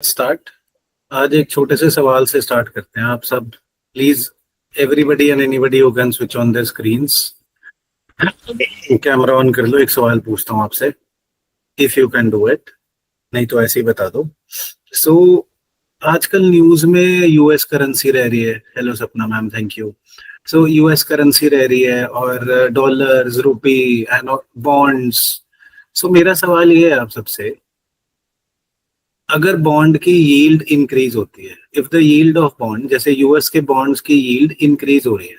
Start. आज एक छोटे से सवाल से स्टार्ट करते हैं। आप सब please, everybody and anybody who can switch on their screens, camera on कर लो। एक सवाल पूछता हूँ आपसे, if you can do it, नहीं तो ऐसे ही बता दो। सो आजकल न्यूज में यूएस करेंसी रह रही है। हेलो सपना ma'am, thank you. So US currency रह रही है और डॉलर्स, रुपी एंड बॉन्ड्स। सो मेरा सवाल ये है आप सबसे, अगर बॉन्ड की यील्ड इंक्रीज होती है, if the yield of bond, जैसे यूएस के बॉन्ड्स की यील्ड इंक्रीज हो रही है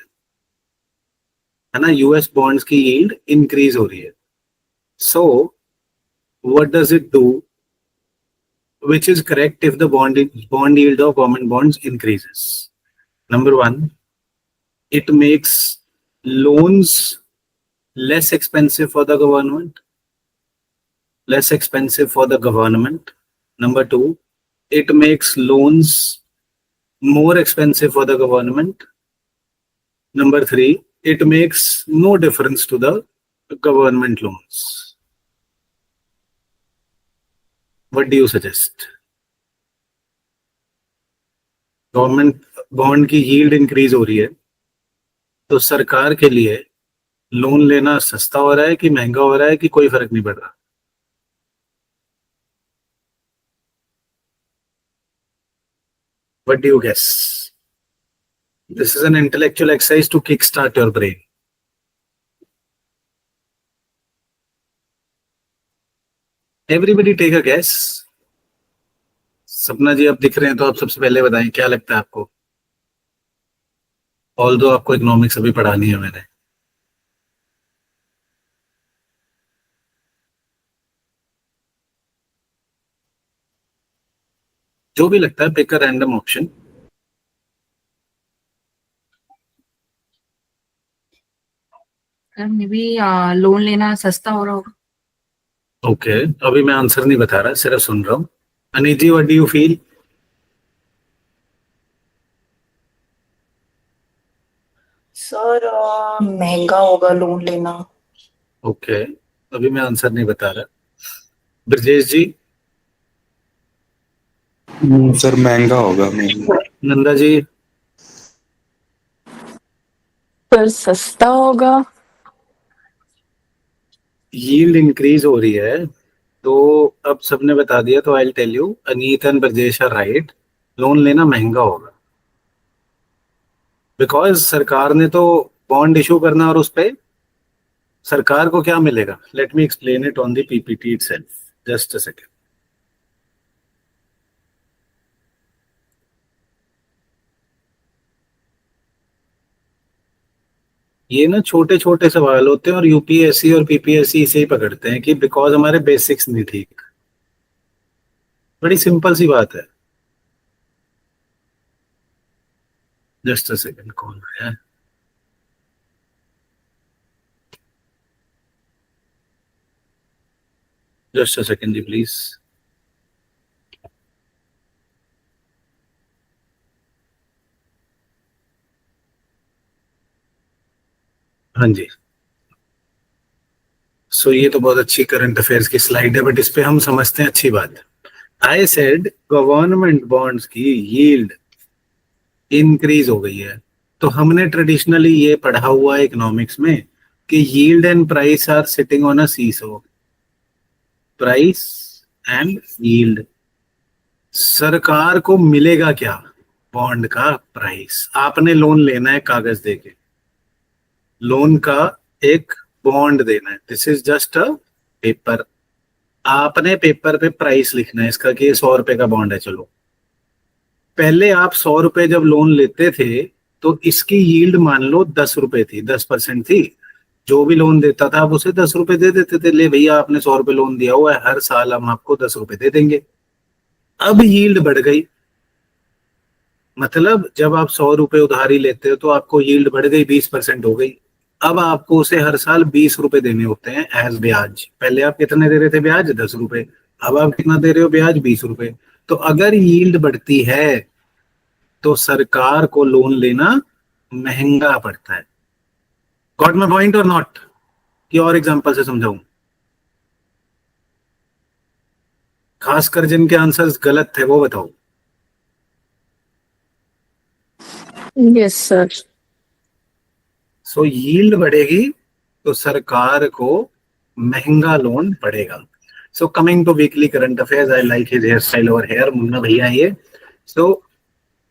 ना, यूएस बॉन्ड्स की यील्ड इंक्रीज हो रही है, so what does it do, which is correct if the bond yield of government bonds increases? Number one, it makes loans less expensive for the government, less expensive for the government. Number two, it makes loans more expensive for the government. Number three, it makes no difference to the government loans. What do you suggest? Government bond की yield increase हो रही है, तो सरकार के लिए loan लेना सस्ता हो रहा है कि महंगा हो रहा है कि कोई फर्क नहीं पड़ रहा? What do you guess? This is an intellectual exercise to kickstart your brain. Everybody take a guess. सपना जी, आप दिख रहे हैं तो आप सबसे पहले बताएं, क्या लगता है आपको? ऑल्दो आपको इकोनॉमिक्स अभी पढ़ानी है मैंने। जो भी लगता है, pick a random option. Maybe loan लेना सस्ता हो रहा होगा। ओके, अभी मैं आंसर नहीं बता रहा, सिर्फ सुन रहा हूँ। Aneet ji, what do you feel? Sir महंगा होगा लोन लेना। ओके, अभी मैं आंसर नहीं बता रहा। ब्रजेश जी? सर महंगा होगा। नंदा जी? सर सस्ता होगा। यील्ड इंक्रीज हो रही है, तो अब सबने बता दिया, तो I tell you, Aneet and Brajesh are right. Loan लेना महंगा होगा, बिकॉज सरकार ने तो बॉन्ड इशू करना, और उस पे सरकार को क्या मिलेगा? Let me explain it on the PPT itself, just a second. ये ना छोटे छोटे सवाल होते हैं, और यूपीएससी और पीपीएससी इसे ही पकड़ते हैं कि बिकॉज हमारे बेसिक्स नहीं ठीक। बड़ी सिंपल सी बात है। जस्ट अ सेकेंड, कौन है? जस्ट अ सेकेंड जी, प्लीज। हाँ जी। सो ये तो बहुत अच्छी करंट अफेयर्स की स्लाइड है, बट इस पे हम समझते हैं अच्छी बात। आई सेड गवर्नमेंट बॉन्ड्स की यील्ड इंक्रीज हो गई है, तो हमने ट्रेडिशनली ये पढ़ा हुआ है इकोनॉमिक्स में कि yield and price are sitting on a seesaw. Price and yield. सरकार को मिलेगा क्या? बॉन्ड का प्राइस। आपने लोन लेना है कागज देके, लोन का एक बॉन्ड देना है, this is just a paper. आपने पेपर पे प्राइस लिखना है इसका कि ये 100 रुपए का बॉन्ड है। चलो, पहले आप 100 रुपए जब लोन लेते थे, तो इसकी यील्ड मान लो 10 रुपए थी, 10% थी। जो भी लोन देता था आप उसे 10 रुपए दे देते थे, ले भैया आपने 100 रुपए लोन दिया हुआ है, हर साल हम आपको 10 रुपए दे देंगे। अब यील्ड बढ़ गई, मतलब जब आप 100 रुपए उधारी लेते हो तो आपको यील्ड बढ़ गई, 20% हो गई। अब आपको उसे हर साल 20 रुपए देने होते हैं एज ब्याज। पहले आप कितने दे रहे थे ब्याज? 10 रुपए। अब आप कितना दे रहे हो ब्याज? 20 रुपए। तो अगर यील्ड बढ़ती है तो सरकार को लोन लेना महंगा पड़ता है। गॉट माय पॉइंट और नॉट? कि और एग्जांपल से समझाऊं? खासकर जिनके आंसर्स गलत थे वो बताओ। Yes sir. सो यील्ड बढ़ेगी तो सरकार को महंगा लोन पड़ेगा। So coming to weekly current affairs, I like his hairstyle over here, Munna भैया ये। So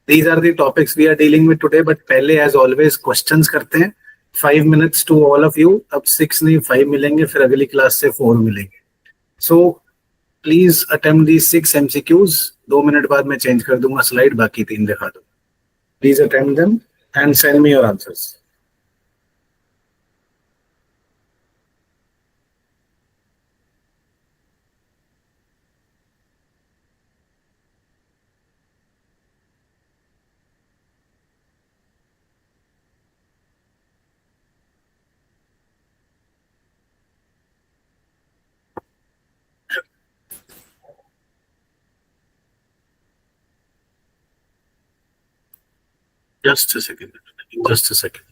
these are the topics we are dealing with today, but पहले एज ऑलवेज क्वेश्चंस करते हैं। 5 minutes to all of you. अब 6 नहीं 5 मिलेंगे, फिर अगली क्लास से 4 मिलेंगे। So please attempt the 6 MCQs। 2 minute बाद मैं चेंज कर दूंगा स्लाइड, बाकी 3 दिखा दो। Please attempt them and send me your answers. Just a second. Just a second.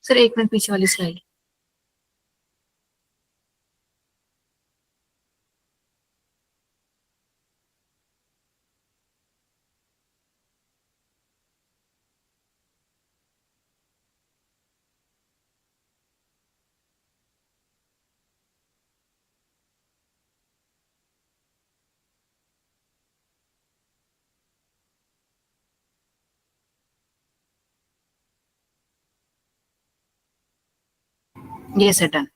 Sir 1 minute पीछे वाली स्लाइड। ये सर डन।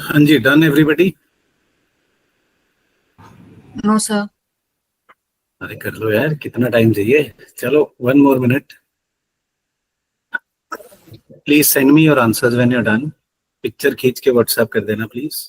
हाँ जी, डन एवरीबॉडी? No, sir. अरे कर लो यार, कितना टाइम चाहिए? चलो, 1 more minute. Please send me your answers when you are done. Picture खींच के व्हाट्सएप कर देना प्लीज.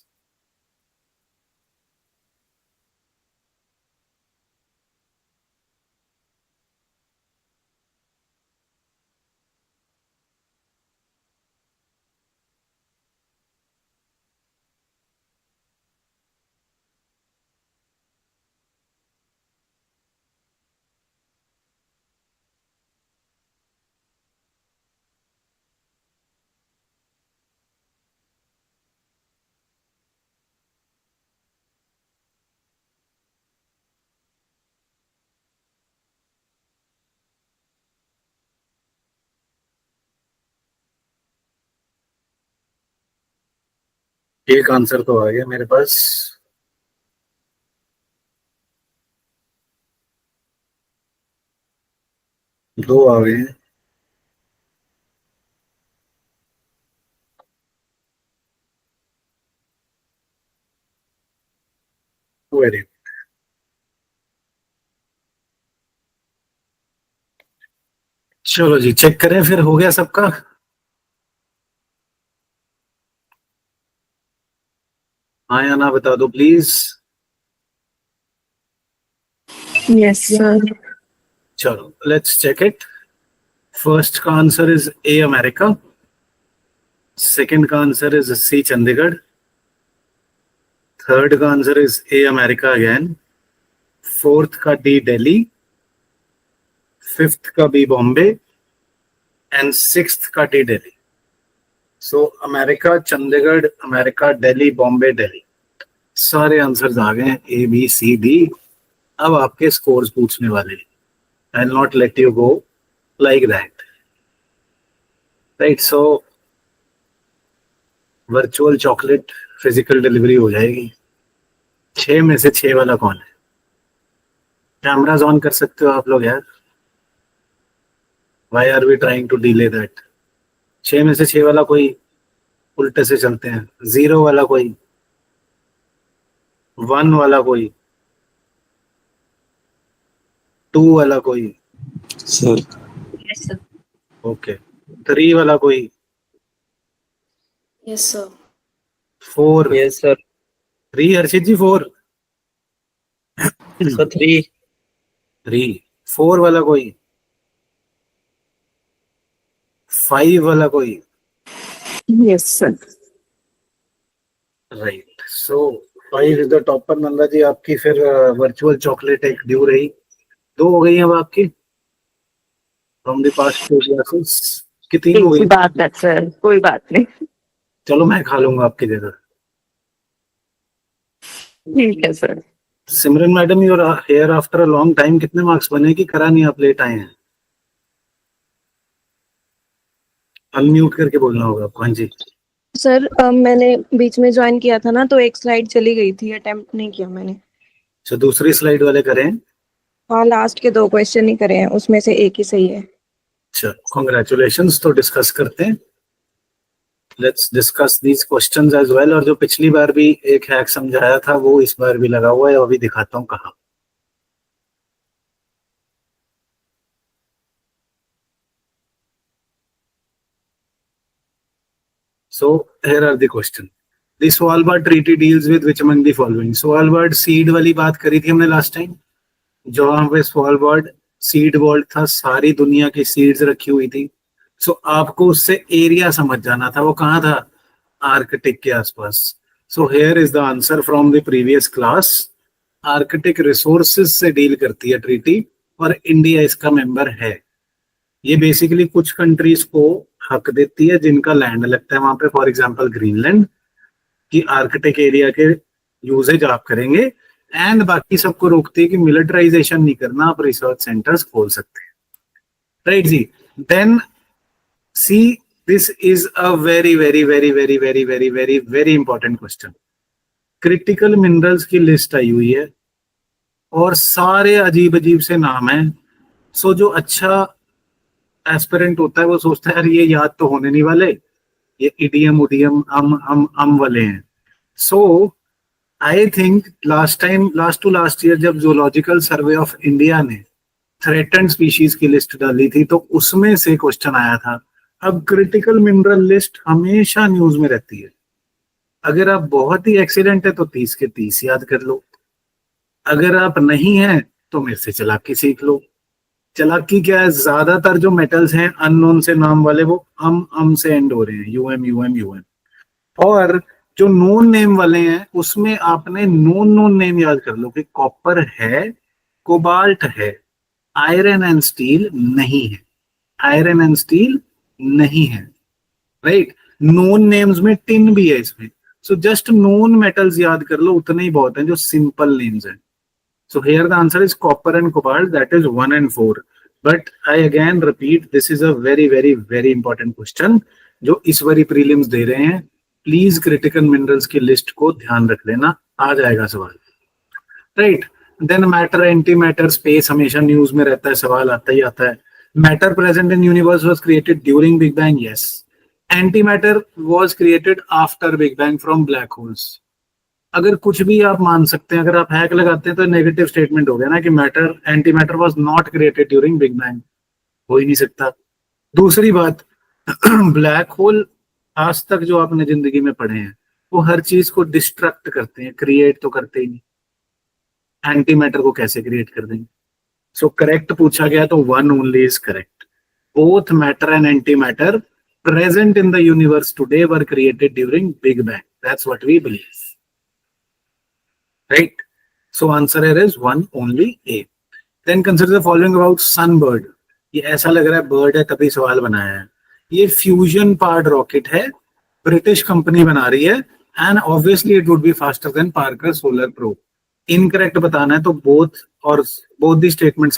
एक आंसर तो आ गया मेरे पास. दो आ गए हैं. वेरी. चलो जी, चेक करें फिर. हो गया सबका? हाँ या ना बता दो प्लीज. Yes, sir. चलो, लेट्स चेक इट. फर्स्ट का answer is A America. Second का answer is C Chandigarh. Third का answer is A America again. Fourth का डी दिल्ली. फिफ्थ का बी बॉम्बे. एंड सिक्स्थ का D Delhi. So America, Chandigarh, America, Delhi, Bombay, Delhi. सारे answers आ गए, A B C D. अब आपके स्कोर्स पूछने वाले. I will not let you go like that. Right, so virtual chocolate physical delivery हो जाएगी. 6 में से 6 वाला कौन है? कैमराज ऑन कर सकते हो आप लोग यार. Why are we trying to delay that? 6 में से 6 वाला कोई? उल्टे से चलते हैं. 0 वाला कोई? 1 वाला कोई? 2 वाला कोई? Sir Yes, sir. ओके. 3 वाला कोई? Yes, sir. 4? Yes sir. 3 हर्षित जी? 4? सर 3. 3. 4 वाला कोई? 5 वाला कोई? Yes, sir. Right, so 5 is the topper. Nanda ji आपकी फिर वर्चुअल चॉकलेट एक ड्यू रही. 2 हो गई अब आपकी फ्रॉम द पास्ट 2 क्लासेस. कितनी हो एक गई? बात है सर, कोई बात नहीं. चलो मैं खा लूंगा आपकी जगह. ठीक है sir. Simran madam, you're here after a long time. कितने मार्क्स बने कि करा नहीं? आप लेट आए हैं. अनम्यूट करके बोलना होगा आपको. हाँ जी. सर मैंने बीच में ज्वाइन किया था ना, तो एक स्लाइड चली गई थी, अटेम्प्ट नहीं किया मैंने. अच्छा, दूसरी स्लाइड वाले करें. हाँ, लास्ट के 2 क्वेश्चन ही करे हैं, उसमें से एक ही सही है. अच्छा, कॉन्ग्रेचुलेशंस. तो डिस्कस करते हैं. Let's discuss these questions as well. और जो पिछली बार भी एक हैक समझाया था वो इस बार भी लगा हुआ है. अभी दिखाता हूँ कहाँ. So here are the question. The Svalbard Treaty deals with which among the following? Svalbard seed वाली बात करी थी हमने लास्ट टाइम. जो वहां पे Svalbard सीड वर्ल्ड था, सारी दुनिया की सीड्स रखी हुई थी. सो आपको उससे एरिया समझ जाना था. वो कहाँ था? आर्कटिक के आसपास. So here is the answer from the previous class. Arctic resources से डील करती है ट्रीटी, और इंडिया इसका मेंबर है. ये बेसिकली कुछ कंट्रीज को हक देती है जिनका लैंड लगता है वहां पे. फॉर एग्जांपल ग्रीनलैंड की आर्कटिक एरिया के यूजेज आप करेंगे. एंड बाकी सबको रोकती है कि मिलिटराइजेशन नहीं करना, आप रिसर्च सेंटर्स खोल सकते हैं. राइट जी. Then see, this is a very very very very very very very very important question. Critical minerals की लिस्ट आई हुई है और सारे अजीब अजीब से नाम हैं. सो जो अच्छा एस्पिरेंट होता है वो सोचता है यार ये याद तो होने नहीं वाले, ये इडियम उडियम अम वाले हैं. So I think last to last year जब जूलॉजिकल सर्वे ऑफ इंडिया ने थ्रेटन्ड स्पीशीज की लिस्ट डाली थी तो उसमें से क्वेश्चन आया था। अब क्रिटिकल मिनरल लिस्ट हमेशा न्यूज में रहती है। अगर आप बहुत ही एक्सीडेंट है तो 30 के 30 याद कर लो, अगर आप नहीं है तो मेरे से चालाकी सीख लो। चालाकी क्या है, ज्यादातर जो मेटल्स हैं अननोन से नाम वाले वो अम से एंड हो रहे हैं, यूएम। और जो नोन नेम वाले हैं उसमें आपने नोन नेम याद कर लो कि कॉपर है, कोबाल्ट है, आयरन एंड स्टील नहीं है, आयरन एंड स्टील नहीं है, राइट। नोन नेम्स में टिन भी है इसमें। सो जस्ट नोन मेटल्स याद कर लो, उतने ही बहुत हैं जो सिंपल नेम्स हैं। So here the answer is copper and cobalt, that is 1 and 4. But I again repeat, this is a very, very, very important question जो इस बारी प्रीलिम्स दे रहे हैं। प्लीज क्रिटिकल मिनरल्स की लिस्ट को ध्यान रख लेना, आ जाएगा सवाल, right. Then matter, antimatter, space हमेशा न्यूज में रहता है, सवाल आता ही आता है। Matter present in universe was created during big bang, yes. Antimatter was created after big bang from black holes. अगर कुछ भी आप मान सकते हैं, अगर आप हैक लगाते हैं तो नेगेटिव स्टेटमेंट हो गया ना कि matter, antimatter was not created during big bang, हो ही नहीं सकता। दूसरी बात, ब्लैक होल आज तक जो आपने जिंदगी में पढ़े हैं वो हर चीज को डिस्ट्रक्ट करते हैं, क्रिएट तो करते ही नहीं। एंटी मैटर को कैसे क्रिएट कर देंगे? सो करेक्ट पूछा गया तो 1 only is correct. Both matter and anti matter present in the universe today were created during Big Bang. That's what we believe. Right? So answer here is 1 only A. Then consider the following about Sunbird. ये ऐसा लग रहा है bird है तभी सवाल बनाया है। ये फ्यूजन पार्ड रॉकेट है, ब्रिटिश कंपनी बना रही है, and obviously it would be faster than Parker solar probe. Incorrect बताना है तो both the statements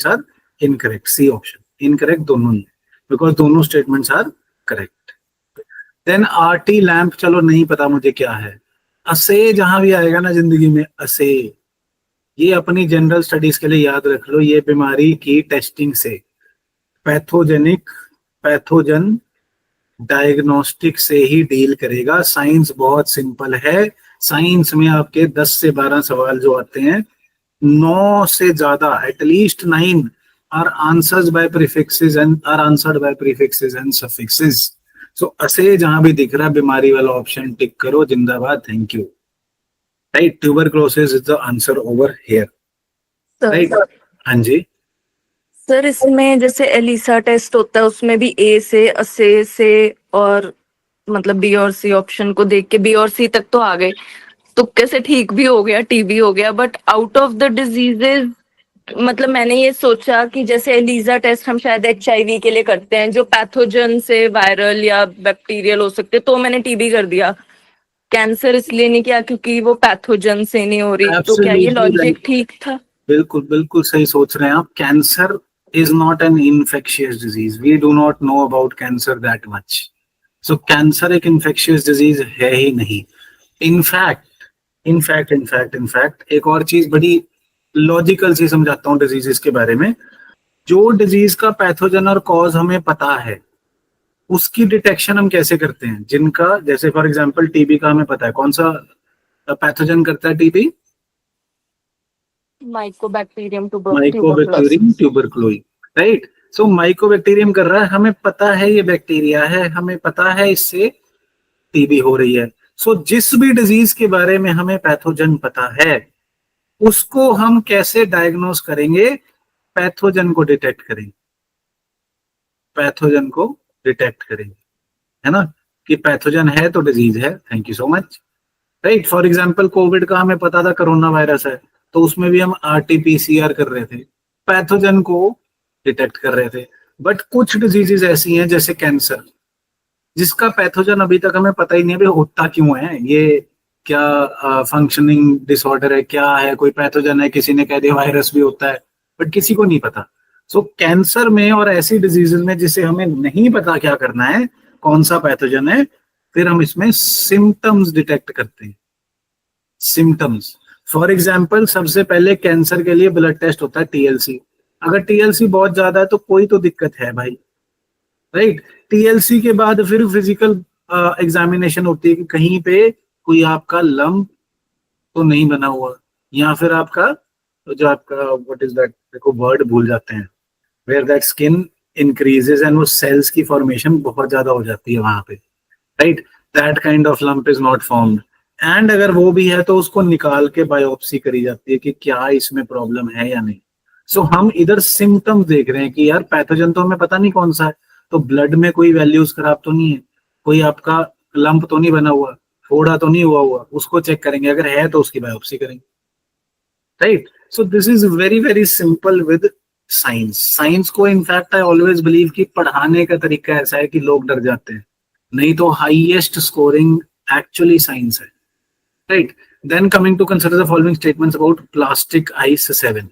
are incorrect. C option incorrect दोनों ही, because दोनों statements are correct. Then RT lamp, चलो नहीं पता मुझे क्या है। असे जहां भी आएगा ना जिंदगी में, असे, ये अपनी जनरल स्टडीज के लिए याद रख लो। ये बीमारी की टेस्टिंग से, पैथोजन डायग्नोस्टिक से ही डील करेगा। साइंस बहुत सिंपल है। साइंस में आपके 10 से 12 सवाल जो आते हैं, 9 से ज्यादा, at least 9 are answered by prefixes and suffixes. So असे जहां भी दिख रहा है बीमारी वाला ऑप्शन टिक करो, जिंदाबाद, thank you, right. Tuberculosis is the answer over here, right. हाँ जी सर, इसमें जैसे एलिसा टेस्ट होता है उसमें भी ए से, असे से, और मतलब बी और सी ऑप्शन को देख के बी और सी तक तो आ गए, तुक्के से ठीक भी हो गया, टी भी हो गया, but out of the diseases मतलब मैंने ये सोचा कि जैसे एलिसा टेस्ट हम शायद HIV के लिए करते हैं जो पैथोजन से वायरल या बैक्टीरियल हो सकते, तो मैंने टीबी कर दिया। कैंसर इसलिए नहीं किया क्योंकि वो पैथोजन से नहीं हो रही, तो क्या ये लॉजिक ठीक था? बिल्कुल बिल्कुल सही सोच रहे हैं आप। Cancer is not an infectious disease, we do not know about cancer that much. So cancer एक इन्फेक्शियस डिजीज है ही नहीं। इनफैक्ट एक और चीज बड़ी लॉजिकल सी समझाता हूँ डिजीजेस के बारे में। जो डिजीज का पैथोजन और कॉज हमें पता है उसकी डिटेक्शन हम कैसे करते हैं? जिनका, जैसे फॉर एग्जांपल टीबी का हमें पता है, कौन सा पैथोजन करता है TB? Mycobacterium tuberculosis, right. So mycobacterium कर रहा है, हमें पता है ये बैक्टीरिया है, हमें पता है इससे टीबी हो रही है। सो जिस भी डिजीज के बारे में हमें पैथोजन पता है उसको हम कैसे डायग्नोस करेंगे? पैथोजन को डिटेक्ट करेंगे, है ना, कि पैथोजन है तो डिजीज है। Thank you so much, right. For example Covid का हमें पता था कोरोना वायरस है, तो उसमें भी हम RT-PCR कर रहे थे, पैथोजन को डिटेक्ट कर रहे थे। बट कुछ डिजीजेस ऐसी हैं जैसे कैंसर, जिसका पैथोजन अभी तक हमें पता ही नहीं है होता क्यों है, ये क्या फंक्शनिंग डिसऑर्डर है, क्या है, कोई पैथोजन है, किसी ने कह दिया वायरस भी होता है, बट किसी को नहीं पता। सो कैंसर में और ऐसी डिजीजेस में जिसे हमें नहीं पता क्या करना है, कौन सा पैथोजन है, फिर हम इसमें सिम्टम्स डिटेक्ट करते हैं। सिम्टम्स, फॉर एग्जाम्पल सबसे पहले कैंसर के लिए ब्लड टेस्ट होता है TLC। अगर TLC बहुत ज्यादा है तो कोई तो दिक्कत है भाई, राइट। TLC के बाद फिर फिजिकल एग्जामिनेशन होती है कि कहीं पे कोई आपका लंप तो नहीं बना हुआ, या फिर आपका जो आपका व्हाट इज दैट, देखो वर्ड भूल जाते हैं, where that skin increases and वो सेल्स की फॉर्मेशन बहुत ज्यादा हो जाती है वहां पे, right, that kind of lump is not formed. And अगर वो भी है तो उसको निकाल के बायोप्सी करी जाती है कि क्या इसमें प्रॉब्लम है या नहीं। सो हम इधर सिम्टम्स देख रहे हैं कि यार पैथोजन तो हमें पता नहीं कौन सा है, तो ब्लड में कोई वैल्यूज खराब तो नहीं है, कोई आपका लंप तो नहीं बना हुआ, फोड़ा तो नहीं हुआ उसको चेक करेंगे, अगर है तो उसकी बायोप्सी करेंगे, right. So this is very very simple with science. Science को इनफैक्ट आई ऑलवेज बिलीव कि पढ़ाने का तरीका ऐसा है कि लोग डर जाते हैं, नहीं तो हाईएस्ट स्कोरिंग एक्चुअली साइंस है, right. Then coming to consider the following statements about plastic ice 7।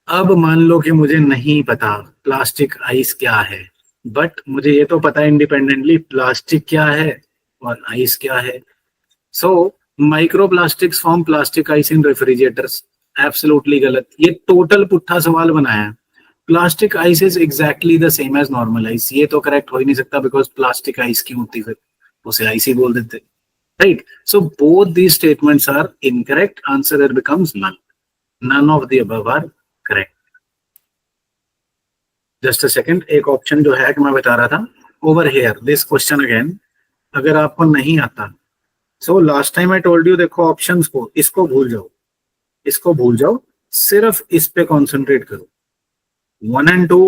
अब मान लो कि मुझे नहीं पता प्लास्टिक आइस क्या है, बट मुझे ये तो पता है इंडिपेंडेंटली प्लास्टिक क्या है और आइस क्या है। So microplastics form plastic ice in refrigerators, absolutely गलत, ये टोटल पुट्ठा सवाल बनाया है। Plastic ice is exactly the same as normal ice, ये तो करेक्ट हो ही नहीं सकता, बिकॉज प्लास्टिक आइस क्यों होती, फिर उसे आइस ही बोल देते, right. So both these statements are incorrect, answer there becomes none, none of the above are correct. Just a second, एक ऑप्शन जो है कि मैं बता रहा था over here, this question again अगर आपको नहीं आता, so last time I told you, देखो ऑप्शंस को, इसको भूल जाओ, इसको भूल जाओ, सिर्फ इस पे कॉन्सेंट्रेट करो, 1 and 2,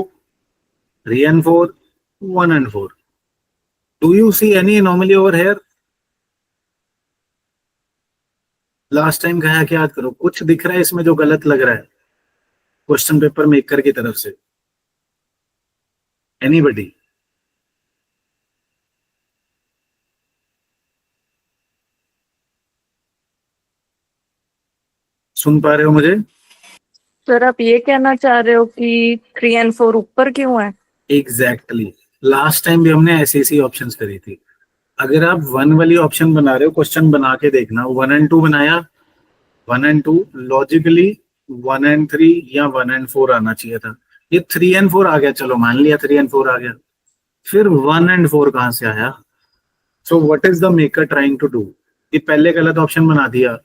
3 and 4, 1 and 4. Do you see any anomaly over here? Last time कहा कि याद करो, कुछ दिख रहा है इसमें जो गलत लग रहा है क्वेश्चन पेपर मेकर की तरफ से? एनीबडी? सुन पा रहे हो मुझे? सर आप ये कहना चाह रहे हो कि 3 and 4 ऊपर क्यों है? एग्जैक्टली, लास्ट टाइम भी हमने ऐसी ऐसी ऑप्शंस करी थी। अगर आप 1 वाली ऑप्शन बना रहे हो, क्वेश्चन बना के देखना, 1 and 2 बनाया, 1 and 2 लॉजिकली 1 and 3 या 1 and 4 आना चाहिए था, ये 3 and 4 आ गया, चलो मान लिया 3 and 4 आ गया, फिर 1 and 4 कहां से आया? So what is the maker trying to do? ये पहले गलत ऑप्शन बना दिया,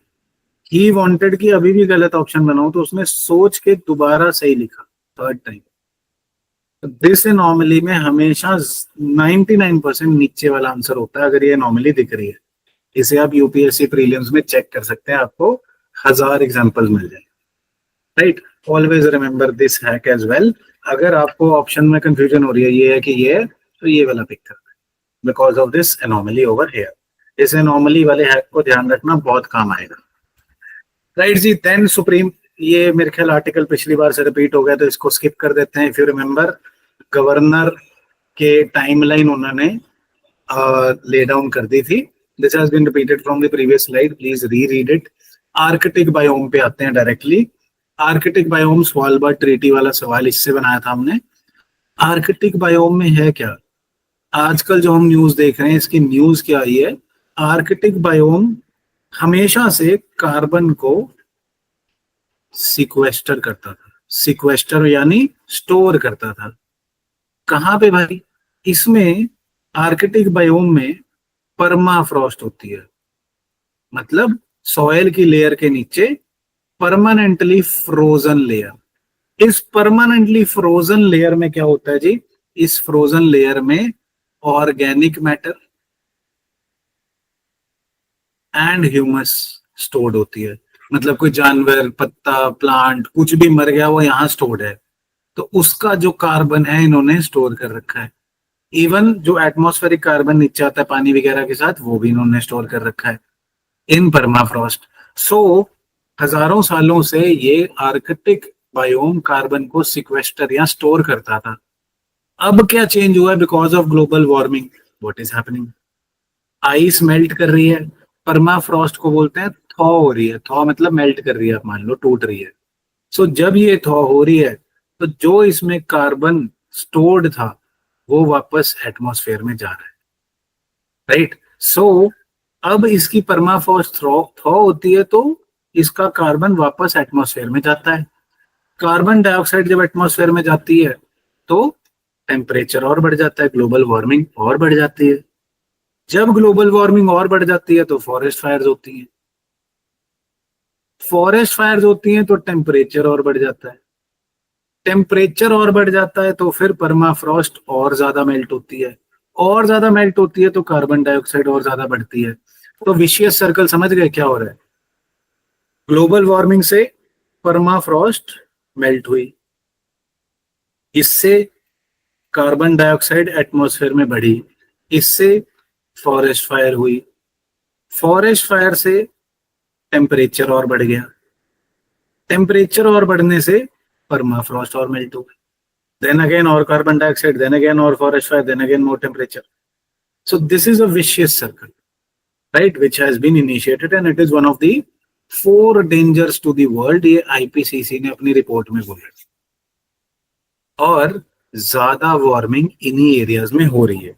ही वांटेड कि अभी भी गलत ऑप्शन बनाओ, तो उसने सोच के दोबारा सही लिखा थर्ड टाइम। दिस एनॉमली में हमेशा 99% नीचे वाला आंसर होता है, अगर ये एनॉमली दिख रही है। इसे आप यूपीएससी प्रीलिम्स में चेक कर सकते हैं, आपको 1000 एग्जांपल्स मिल जाए, right. Always remember this hack as well. अगर आपको ऑप्शन में कंफ्यूजन हो रही है, ये है कि ये है, तो ये वाला पिक करना है, because of this anomaly over here. इस एनॉमली वाले हैक को ध्यान रखना, बहुत काम आएगा, राइट जी। देन सुप्रीम, ये मेरे ख्याल आर्टिकल पिछली बार से रिपीट हो गया, तो इसको स्किप कर देते हैं। इफ यू रिमेंबर, गवर्नर के टाइमलाइन उन्होंने ले डाउन कर दी थी। This has been repeated from the previous slide, please reread it. Arctic biome पे आते हैं directly. Arctic biome Svalbard treaty वाला सवाल इससे बनाया था हमने। आर्कटिक बायोम में है क्या? आजकल जो हम न्यूज देख रहे हैं, इसकी न्यूज क्या आई है? आर्कटिक बायोम हमेशा से कार्बन को सिक्वेस्टर करता था, सिक्वेस्टर यानी स्टोर करता था। कहां पे भाई? इसमें आर्कटिक बायोम में परमाफ्रॉस्ट होती है, मतलब सॉइल की लेयर के नीचे परमानेंटली फ्रोजन लेयर। इस परमानेंटली फ्रोजन लेयर में क्या होता है जी? इस फ्रोजन लेयर में organic matter and humus stored होती है, मतलब कोई जानवर, पत्ता, प्लांट, कुछ भी मर गया वो यहाँ स्टोर्ड है, तो उसका जो कार्बन है इन्होंने स्टोर कर रखा है। इवन जो एटमॉस्फेरिक कार्बन नीचे आता है पानी वगैरह के साथ, वो भी इन्होंने स्टोर कर रखा है इन परमाफ्रॉस्ट। सो हजारों सालों से ये आर्कटिक बायोम कार्बन को सिक्वेस्टर या स्टोर करता था। अब क्या चेंज हुआ है? Because of global warming, what is happening? Ice melt कर रही है, परमाफ्रॉस्ट को बोलते हैं थॉ हो रही है। थॉ मतलब मेल्ट कर रही है, आप मान लो टूट रही है। सो जब ये थॉ हो रही है, तो जो इसमें कार्बन स्टोर्ड था वो वापस एटमॉस्फेयर में जा रहा है, राइट। सो अब इसकी परमाफ्रॉस्ट थॉ होती है, तो इसका कार्बन वापस एटमॉस्फेयर में जाता है। कार्बन डाइऑक्साइड जब एटमॉस्फेयर में जाती है तो टेम्परेचर और बढ़ जाता है, ग्लोबल वार्मिंग और बढ़ जाती है। जब ग्लोबल वार्मिंग और बढ़ जाती है तो फॉरेस्ट फायर्स होती हैं, फॉरेस्ट फायर्स होती हैं तो टेम्परेचर और बढ़ जाता है, टेम्परेचर और बढ़ जाता है तो फिर परमाफ्रॉस्ट और ज्यादा मेल्ट होती है, और ज्यादा मेल्ट होती है तो कार्बन डाइऑक्साइड और ज्यादा बढ़ती है। तो विशियस सर्कल समझ गए क्या हो रहा है? ग्लोबल वार्मिंग से परमाफ्रॉस्ट मेल्ट हुई, इससे कार्बन डाइऑक्साइड एटमॉस्फेयर में बढ़ी, इससे फॉरेस्ट फायर हुई, फॉरेस्ट फायर से टेम्परेचर और बढ़ गया, टेम्परेचर और बढ़ने से परमाफ्रॉस्ट और मेल्ट हो गई, then again और carbon dioxide, then again और forest fire, then again more temperature. So this is a vicious circle, right, which has been initiated and it is one of the 4 dangers to the world, ये IPCC ने अपनी report में बोला। और ज्यादा warming इन्हीं areas में हो रही है,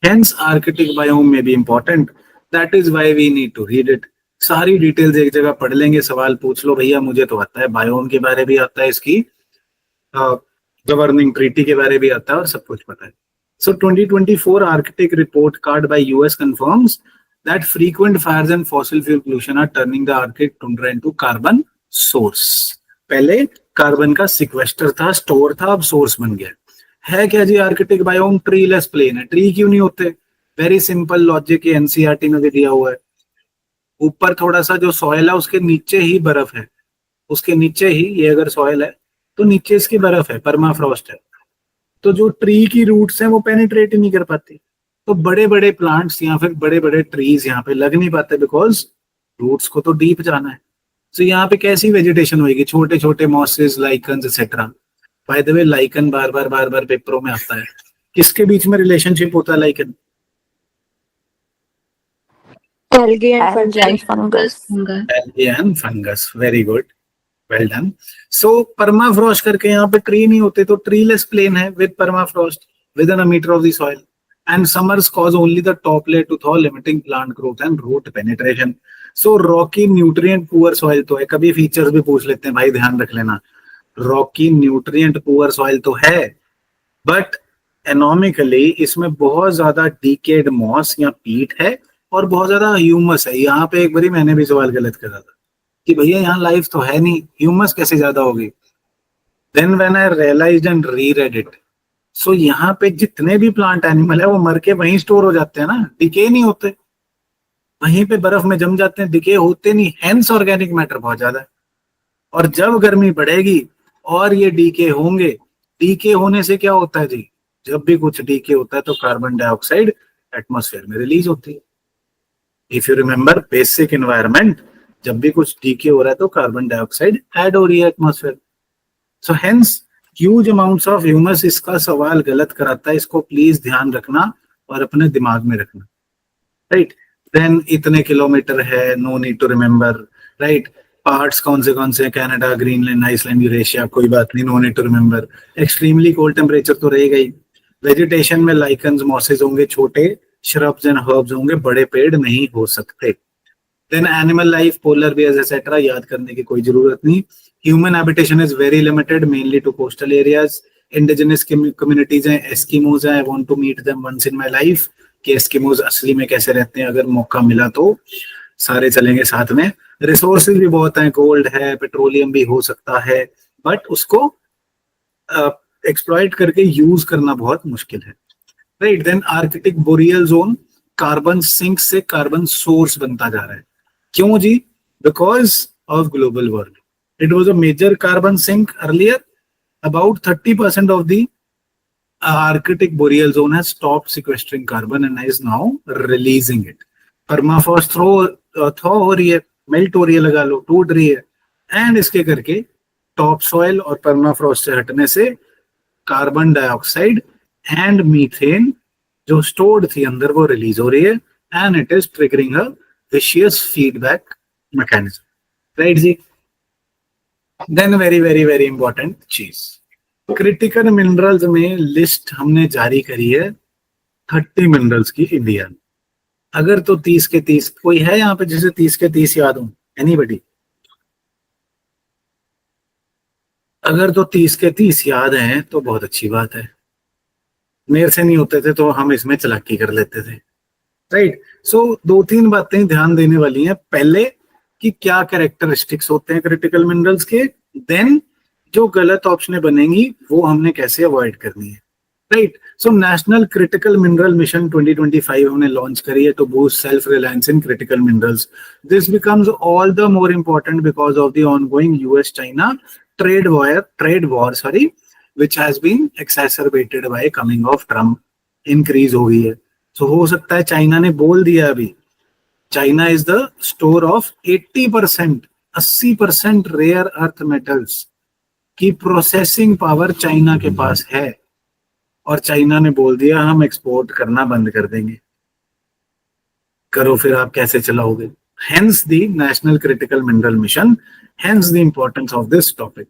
hence आर्कटिक बायोम में भी important, that is why we need to read it. सारी डिटेल्स एक जगह पढ़ लेंगे, सवाल पूछ लो भैया मुझे तो आता है, बायोम के बारे भी आता है, इसकी गवर्निंग ट्रीटी के बारे भी आता है और सब कुछ पता है। So 2024 Arctic report card by US confirms that frequent fires and fossil fuel pollution are turning the Arctic tundra into carbon source. पहले कार्बन का सिक्वेस्टर था, स्टोर था, अब सोर्स बन गया है। क्या जी आर्कटिक बायोम? ट्रीलेस प्लेन है। ट्री क्यों नहीं होते? वेरी सिंपल लॉजिक, एनसीईआरटी में भी दिया हुआ है। ऊपर थोड़ा सा जो सॉइल है उसके नीचे ही बर्फ है, उसके नीचे ही, ये अगर सॉइल है तो नीचे इसकी बर्फ है, परमाफ्रॉस्ट है, तो जो ट्री की रूट्स हैं वो पेनिट्रेट ही नहीं कर पाती, तो बड़े बड़े प्लांट्स या फिर बड़े बड़े ट्रीज यहाँ पे लग नहीं पाते, बिकॉज रूट्स को तो डीप जाना है। तो यहाँ पे कैसी वेजिटेशन होगी? छोटे छोटे mosses, lichens etcetera. By the way lichen बार बार पेपरों में आता है, किसके बीच में रिलेशनशिप होता है lichen? Algae and fungi. Fungus. Algae and fungus. Very good. Well done. So permafrost करके यहाँ पे ट्री नहीं होते, तो ट्रीलेस प्लेन है with permafrost within a meter of the soil, and summers cause only the top layer to thaw, limiting plant growth and root penetration. So rocky nutrient poor soil तो है, कभी features भी पूछ लेते हैं भाई, ध्यान रख लेना। रॉकी न्यूट्रिएंट पुअर सॉइल तो है, बट एनॉमिकली इसमें बहुत ज्यादा डीकेड मॉस या पीट है और बहुत ज्यादा ह्यूमस है। यहाँ पे एक बारी मैंने भी सवाल गलत करा था कि भैया यहाँ लाइफ तो है नहीं, ह्यूमस कैसे ज्यादा होगी। Then when I realised and reread it, so यहाँ पे जितने भी प्लांट एनिमल है वो मर के वहीं स्टोर हो जाते हैं ना, डिके नहीं होते, वहीं पे बर्फ में जम जाते हैं, डिके होते नहीं, हेंस ऑर्गेनिक मैटर बहुत ज्यादा है। और जब गर्मी बढ़ेगी और ये डीके होंगे, डीके होने से क्या होता है जी? जब भी कुछ डीके होता है तो कार्बन डाइऑक्साइड एटमॉस्फेयर में रिलीज होती है। If you remember basic environment, जब भी कुछ डीके हो रहा है तो कार्बन डाइऑक्साइड ऐड हो रही है atmosphere. So hence huge amounts of humus, इसका सवाल गलत कराता है, इसको प्लीज ध्यान रखना और अपने दिमाग में रखना, राइट। देन इतने किलोमीटर है, no need to remember, right. Parts कौन से हैं? कनाडा, ग्रीनलैंड, आइसलैंड, यूरेशिया, कोई बात नहीं, no need to remember. Extremely cold temperature तो रहेगा ही। वेजिटेशन में लाइकन्स, मॉसेस होंगे, छोटे श्रब्स एंड हर्ब्स होंगे, बड़े पेड़ नहीं हो सकते। Then animal life, polar bears etcetera, याद करने की कोई जरूरत नहीं। Human habitation is very limited, mainly to coastal areas. Indigenous communities हैं, एस्किमोज हैं, I want to meet them once in my life, कि एस्किमोज असली में कैसे रहते हैं, अगर मौका मिला तो सारे चलेंगे साथ में। रिसोर्सेज भी बहुत हैं, गोल्ड है, पेट्रोलियम भी हो सकता है, बट उसको एक्सप्लॉइट करके यूज करना बहुत मुश्किल है, right. Then arctic boreal zone, carbon sink से कार्बन सोर्स बनता जा रहा है। क्यों जी? Because of global warming. It was a major carbon sink earlier, about 30% of the Arctic boreal zone has stopped sequestering carbon and is now releasing it. Permafrost thaw हो रही है, मेल्ट हो रही है, लगा लो, टूट रही है, एंड इसके करके टॉप सॉइल और परमाफ्रॉस्ट से हटने से कार्बन डाइऑक्साइड एंड मीथेन जो स्टोर्ड थी अंदर वो रिलीज हो रही है, and it is triggering a vicious feedback mechanism, right जी। Then very very very important चीज, क्रिटिकल मिनरल्स में लिस्ट हमने जारी करी है 30 मिनरल्स की इंडिया में। अगर तो 30 के 30, कोई है यहाँ पे जिसे 30 के 30 याद हो? एनीबडी? अगर तो 30 के 30 याद हैं तो बहुत अच्छी बात है। मेरे से नहीं होते थे तो हम इसमें चालाकी कर लेते थे। राइट। सो 2-3 बातें ध्यान देने वाली हैं। पहले कि क्या कैरेक्टरिस्टिक्स होते हैं क्रिटिकल मिनरल्स के, देन जो गलत ऑप्शनें बनेंगी वो हमने कैसे अवॉइड करनी है, राइट। So national critical mineral mission 2025 हमने लॉन्च करी है to boost self reliance in critical minerals. This becomes all the more important because of the ongoing US China trade war which has been exacerbated by coming of Trump, increase हो गई है। So हो सकता है China ने बोल दिया अभी, China is the store of 80% rare earth metals की प्रोसेसिंग पावर चाइना के पास है, और चाइना ने बोल दिया हम एक्सपोर्ट करना बंद कर देंगे। करो फिर आप कैसे चलाओगे? Hence the National Critical Mineral Mission, hence the importance of this topic.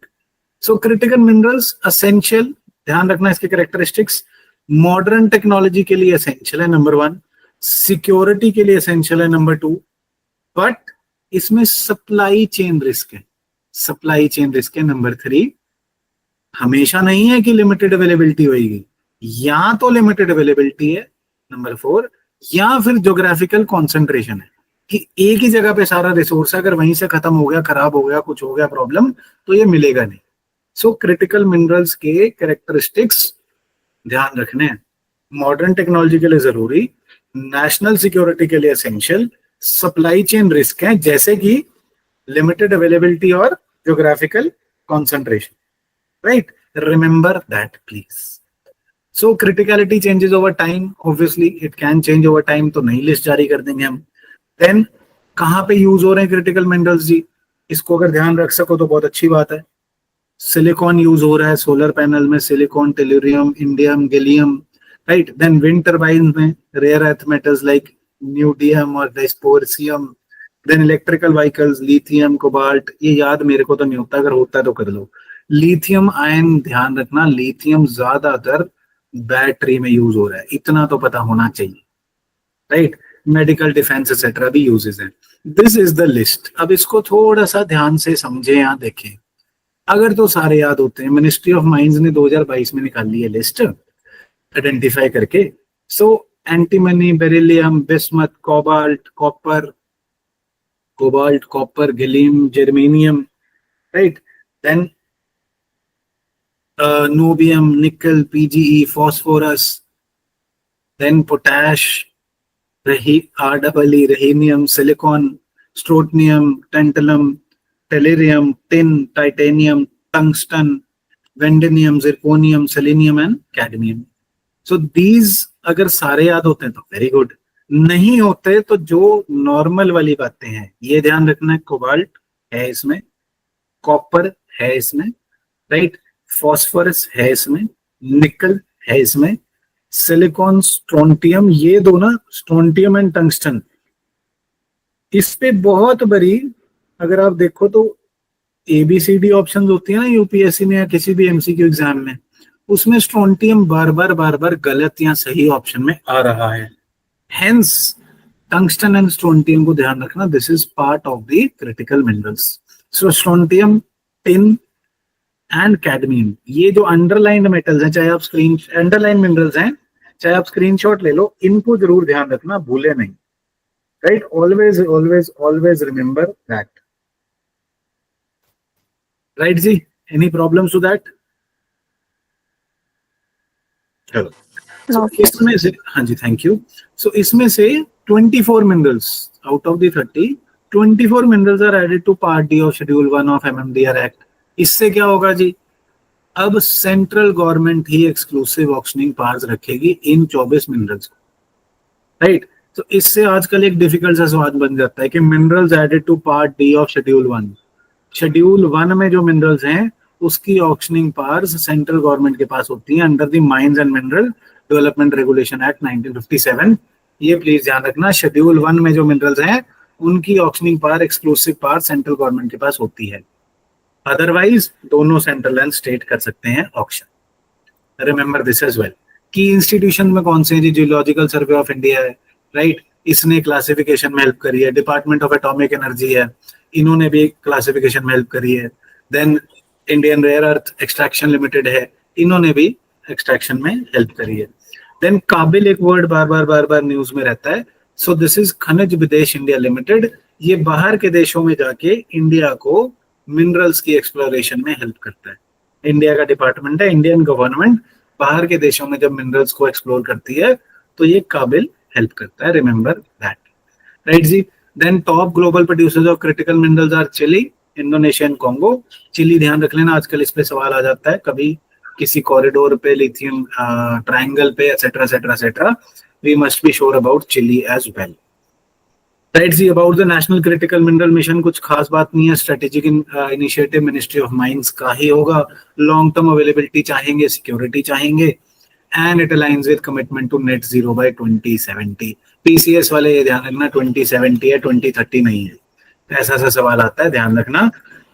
So critical minerals essential, ध्यान रखना इसके कैरेक्टरिस्टिक्स। मॉडर्न टेक्नोलॉजी के लिए एसेंशियल है नंबर 1, सिक्योरिटी के लिए एसेंशियल है नंबर 2, बट इसमें सप्लाई चेन रिस्क है, सप्लाई चेन रिस्क है नंबर 3। हमेशा नहीं है कि लिमिटेड अवेलेबिलिटी होगी, या तो लिमिटेड अवेलेबिलिटी है नंबर 4, या फिर ज्योग्राफिकल कॉन्सेंट्रेशन है कि एक ही जगह पे सारा रिसोर्स अगर वहीं से खत्म हो गया, खराब हो गया, कुछ हो गया प्रॉब्लम, तो ये मिलेगा नहीं। सो क्रिटिकल मिनरल्स के कैरेक्टरिस्टिक्स ध्यान रखने हैं। मॉडर्न टेक्नोलॉजी के लिए जरूरी, नेशनल सिक्योरिटी के लिए एसेंशियल, सप्लाई चेन रिस्क है जैसे कि लिमिटेड अवेलेबिलिटी और geographical concentration, right. Remember that please. So criticality changes over time, obviously it can change over time, तो नई लिस्ट जारी कर देंगे हम। देन कहाँ पे यूज हो रहे हैं क्रिटिकल मिनरल्स जी, इसको अगर ध्यान रख सको तो बहुत अच्छी बात है। सिलिकॉन यूज हो रहा है सोलर पैनल में, silicon, tellurium, indium, gallium, right. Then wind turbine में rare earth metals like neodymium और dysprosium. Then electrical vehicles, lithium, cobalt, ये याद मेरे को तो नहीं होता, अगर होता है तो कर लो। लिथियम आयन, ध्यान रखना लिथियम ज्यादातर बैटरी में यूज हो रहा है, इतना तो पता होना चाहिए, राइट। मेडिकल डिफेंस एक्सेट्रा भी यूजेस है। This is the list. अब इसको थोड़ा सा ध्यान से समझे या देखें, अगर तो सारे याद होते हैं। मिनिस्ट्री ऑफ माइंस ने 2022 में निकाली है लिस्ट आइडेंटिफाई करके। So antimony, beryllium, bismuth, cobalt, copper, gallium, germanium, right. Then niobium, nickel, PGE, phosphorus, then potash, rhenium, silicon, strontium, tantalum, tellurium, tin, titanium, tungsten, vanadium, zirconium, selenium and cadmium. So these अगर सारे याद होते हैं तो very good, नहीं होते तो जो नॉर्मल वाली बातें हैं ये ध्यान रखना है। कोबाल्ट है इसमें, कॉपर है इसमें, राइट, फॉस्फोरस है इसमें, निकल है इसमें, सिलिकॉन, स्ट्रोंटियम, ये दो ना, स्ट्रोंटियम एंड टंगस्टन, इस पे बहुत बड़ी अगर आप देखो तो ABCD ऑप्शंस होती है ना यूपीएससी में या किसी भी MCQ एग्जाम में, उसमें स्ट्रोंटियम बार बार गलत या सही ऑप्शन में आ रहा है। हेंस टंगस्टन एंड स्ट्रोंटियम को ध्यान रखना, this is part of the critical minerals. So strontium, tin and cadmium, ये जो अंडरलाइंड मेटल्स हैं, चाहे आप अंडरलाइन मिनरल्स हैं, चाहे आप स्क्रीनशॉट ले लो, इनको जरूर ध्यान रखना, भूले नहीं, right. Always remember that, right जी। Any problems to that? चलो, so, इसमें से, हाँ जी, थैंक यू। सो इसमें से 24 minerals out of the 30, 24 minerals are added to part D of schedule 1 of MMDR act. इससे क्या होगा जी, अब सेंट्रल गवर्नमेंट ही एक्सक्लूसिव ऑक्शनिंग पावर्स रखेगी इन 24 मिनरल्स को, राइट। तो इससे आजकल एक डिफिकल्ट सा सवाल बन जाता है कि minerals added to part D of schedule 1, schedule 1 में जो मिनरल्स हैं उसकी ऑक्शनिंग पावर्स सेंट्रल गवर्नमेंट के पास होती हैं under the mines and mineral development regulation act 1957। ये प्लीज ध्यान रखना, शेड्यूल 1 में जो मिनरल्स हैं उनकी auctioning power, exclusive power central government के पास होती है, अदरवाइज दोनों सेंट्रल एंड स्टेट कर सकते हैं auction. Remember this as well. Key institution में कौन से हैं जी? जियोलॉजिकल सर्वे ऑफ इंडिया है, राइट, इसने क्लासिफिकेशन में हेल्प करी है। डिपार्टमेंट ऑफ एटॉमिक एनर्जी है, इन्होंने भी क्लासिफिकेशन में हेल्प करी है। Then Indian rare earth extraction limited है, इन्होंने भी एक्सट्रैक्शन में हेल्प करी है। देन काबिल, एक वर्ड बार बार न्यूज में रहता है, सो दिस इज खनिज विदेश इंडिया लिमिटेड। ये बाहर के देशों में जाके इंडिया को मिनरल्स की एक्सप्लोरेशन में हेल्प करता है। इंडिया का डिपार्टमेंट है, इंडियन गवर्नमेंट बाहर के देशों में जब मिनरल्स को एक्सप्लोर करती है तो ये काबिल हेल्प करता है, रिमेंबर दैट, राइट जी। Then top global producers of critical minerals are Chile, Indonesia and Congo. Chile ध्यान रख लेना, आजकल इस पे सवाल आ जाता है कभी किसी कॉरिडोर पे, लिथियम ट्रायंगल पे, etcetera etcetera etcetera. We must be sure about Chile as well, right जी। About the national critical mineral mission कुछ खास बात नहीं है, strategic initiative ministry of mines का ही होगा। लॉन्ग टर्म अवेलेबिलिटी चाहेंगे, सिक्योरिटी चाहेंगे, and it aligns with commitment to net zero by 2070। PCS वाले ये ध्यान रखना 2070 है, 2030 नहीं है, ऐसा सा सवाल आता है, ध्यान रखना।